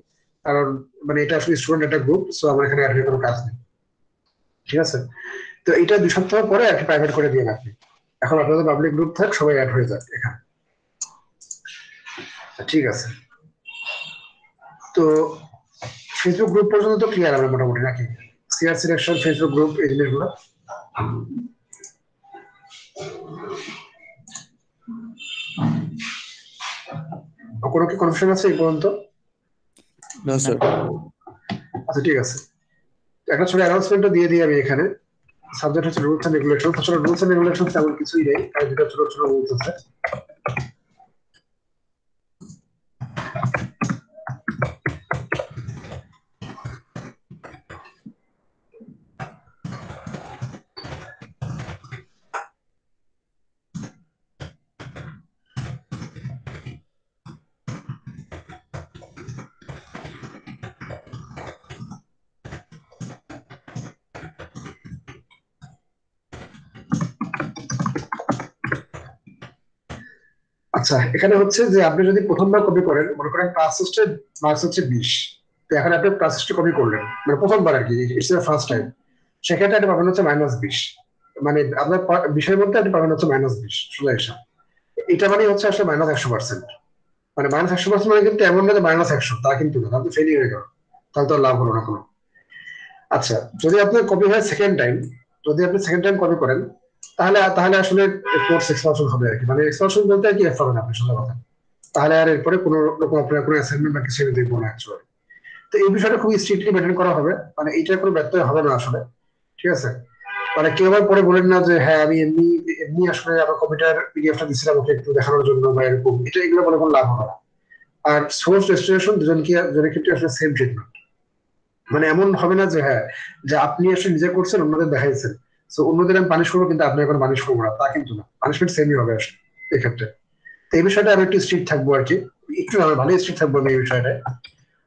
কারণ মানে এটা আসলে স্টুডেন্ট একটা গ্রুপ, সো আমার এখানে অ্যাড হয়ে কোনো কাজ নেই, ঠিক আছে। তো এটা 2 সপ্তাহ পরে আর কি প্রাইভেট করে দিয়ে রাখবে। এখন আপনাদের পাবলিক গ্রুপ থাক, সবাই অ্যাড হয়ে যাক এখানে, ঠিক আছে। তো ফেসবুক গ্রুপ পর্যন্ত তো ক্লিয়ার আমরা মোটামুটি নাকি? সিআর সিলেকশন, ফেসবুক গ্রুপ, এই জিনিসগুলো কোনো কি কনফিউশন আছে এই পর্যন্ত? না স্যার। আচ্ছা ঠিক আছে, একটা ছোট অ্যানাউন্সমেন্টও দিয়ে দিই আমি এখানে। সাবজেক্ট হচ্ছে রুলস এন্ড রেগুলেশন। আসলে রুলস এন্ড রেগুলেশন তেমন কিছুই নেই, আর দুটো ছোট ছোট রুলস আছে। আচ্ছা, এখানে হচ্ছে যে আপনি যদি প্রথমবার কপি করেন, মনে করেন ক্লাস টেস্টের মার্কস হচ্ছে 20, তো এখন আপনি ক্লাস টেস্টে কপি করলেন, মানে প্রথমবার আর কি, ইটস দ্য ফার্স্ট টাইম, সেক্ষেত্রে আপনি পাবেন হচ্ছে -20, মানে আপনার বিষয়ের মধ্যে আপনি পাবেন হচ্ছে -20 সোজা হিসাব। এটা মানে হচ্ছে আসলে -100%, মানে -100% মানে কিন্তু এমন না যে -100, তা কিন্তু না, তাহলে ফেলই হয়ে গেল, তাহলে তো আর লাভ হলো না কোনো। আচ্ছা, যদি আপনার কপি হয় সেকেন্ড টাইম, যদি আপনি সেকেন্ড টাইম কপি করেন, তাহলে তাহলে আসলে কোর্স এক্সপানশন হবে আর কি, মানে এক্সপানশন বলতে আর কি এফ পাবেন আপনি সোজা কথা। তাহলে আর এরপরে কোনো রকম আপনার কোনো অ্যাসাইনমেন্ট বা কিছু দেখবো না অ্যাকচুয়ালি। তো এই বিষয়টা খুবই স্ট্রিক্টলি মেনটেন করা হবে, মানে এইটার কোনো ব্যত্যয় হবে না আসলে, ঠিক আছে। মানে কেউ আবার পরে বলেন না যে হ্যাঁ আমি এমনি এমনি আসলে আমার কম্পিউটার পিডিএফটা দিচ্ছিলাম ওকে একটু দেখানোর জন্য বা এরকম, এটা এগুলো বলে কোনো লাভ হবে না। আর সোর্স ডেস্টিনেশন দুজনের ক্ষেত্রে আসলে সেম ট্রিটমেন্ট, মানে এমন হবে না যে হ্যাঁ যে আপনি আসলে নিজে করছেন অন্যদের দেখাইছেন, তো অন্যদের আমি পানিশ করবো কিন্তু আপনি এখন পানিশ করবো না, তা কিন্তু না, পানিশমেন্ট সেমই হবে আসলে এক্ষেত্রে। তো এই বিষয়টা আমি একটু স্ট্রিক্ট থাকবো আর কি, একটু না ভালো স্ট্রিক্ট থাকবো আমি এই বিষয়টায়।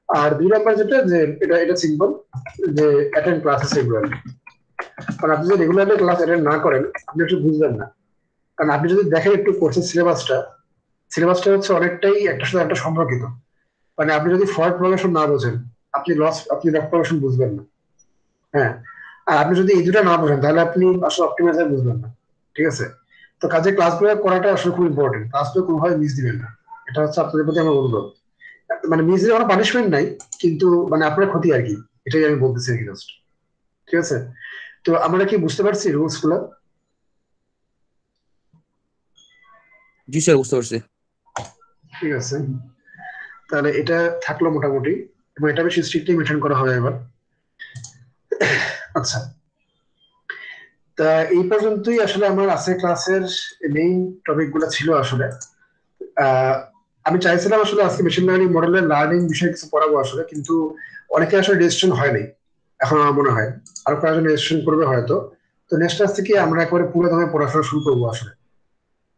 আর 2 নাম্বার যেটা, যে এটা এটা সিম্পল, যে অ্যাটেন্ড ক্লাসেস রেগুলারলি। কারণ আপনি যদি রেগুলারলি ক্লাস অ্যাটেন্ড না করেন আপনি একটু বুঝবেন না, কারণ আপনি যদি দেখেন একটু কোর্সের সিলেবাসটা হচ্ছে অনেকটাই একটা সাথে একটা সম্পর্কিত। মানে আপনি যদি ফল্ট প্রোগ্রেশন না বোঝেন, আপনি লক প্রোগ্রেশন বুঝবেন না। হ্যাঁ, আর আপনি যদি এই দুটো না বোঝেন তাহলে আপনি আসলে অপটিমাইজার বুঝবেন না, ঠিক আছে। তো কাজে ক্লাসগুলো করাটা আসলে খুব ইম্পর্টেন্ট, ক্লাসগুলো কোনোভাবে মিস দিবেন না, এটা হচ্ছে আপনাদের প্রতি আমার অনুরোধ। মানে মিস দিলে কোনো পানিশমেন্ট নাই, কিন্তু মানে আপনার ক্ষতি আর কি, এটাই আমি বলতেছি আর কি জাস্ট, ঠিক আছে। তো আমরা কি বুঝতে পারছি রুলস গুলো? জি স্যার, বুঝতে পারছি। ঠিক আছে, তাহলে এটা থাকলো মোটামুটি, এবং এটা বেশি স্ট্রিক্টলি মেনটেন করা হবে এবার। আচ্ছা, তা এই পর্যন্তই আসলে আমার আছে ক্লাসের মেইন টপিক গুলো ছিল আসলে। আমি চাইছিলাম আসলে আজকে মেশিন লার্নিং মডেলের লার্নিং বিষয়ে কিছু পড়াবো আসলে, কিন্তু অনেকে আসলে রেজিস্ট্রেশন হয়নি এখন আমার মনে হয়, আর কয়েকজন রেজিস্ট্রেশন করবে হয়তো। তো নেক্সট ক্লাস থেকে আমরা একবারে পুরো দমে পড়াশোনা শুরু করবো আসলে।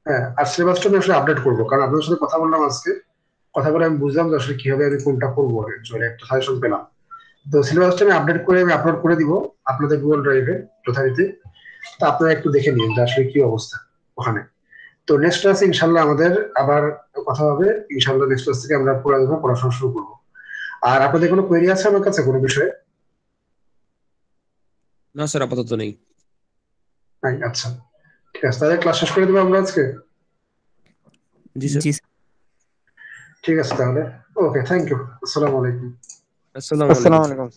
হ্যাঁ, আর সিলেবাসটা আমি আসলে আপডেট করবো, কারণ আপনাদের সাথে কথা বললাম আজকে, কথা বলে আমি বুঝলাম যে আসলে কিভাবে আমি কোনটা করবো, অ্যাকচুয়ালি একটা সাজেশন পেলাম। তো সিলেবাসটা আমি আপডেট করে আমি আপলোড করে দিব আপনাদের গুগল ড্রাইভে যথারীতি। তো আপনারা একটু দেখে নিন যে আসলে কি অবস্থা ওখানে। তো নেক্সট ক্লাসে ইনশাল্লাহ আমাদের আবার কথা হবে, ইনশাল্লাহ নেক্সট ক্লাস থেকে আমরা পুরো পড়াশোনা শুরু করবো। আর আপনাদের কোনো কোয়েরি আছে আমার কাছে কোনো বিষয়ে? না স্যার, আপাতত নেই। আচ্ছা ঠিক আছে, তাহলে ক্লাস শেষ করে দেবো আমরা আজকে। জি স্যার। ঠিক আছে তাহলে, ওকে, থ্যাংক ইউ, আসসালামু আলাইকুম। আসসালামু আলাইকুম।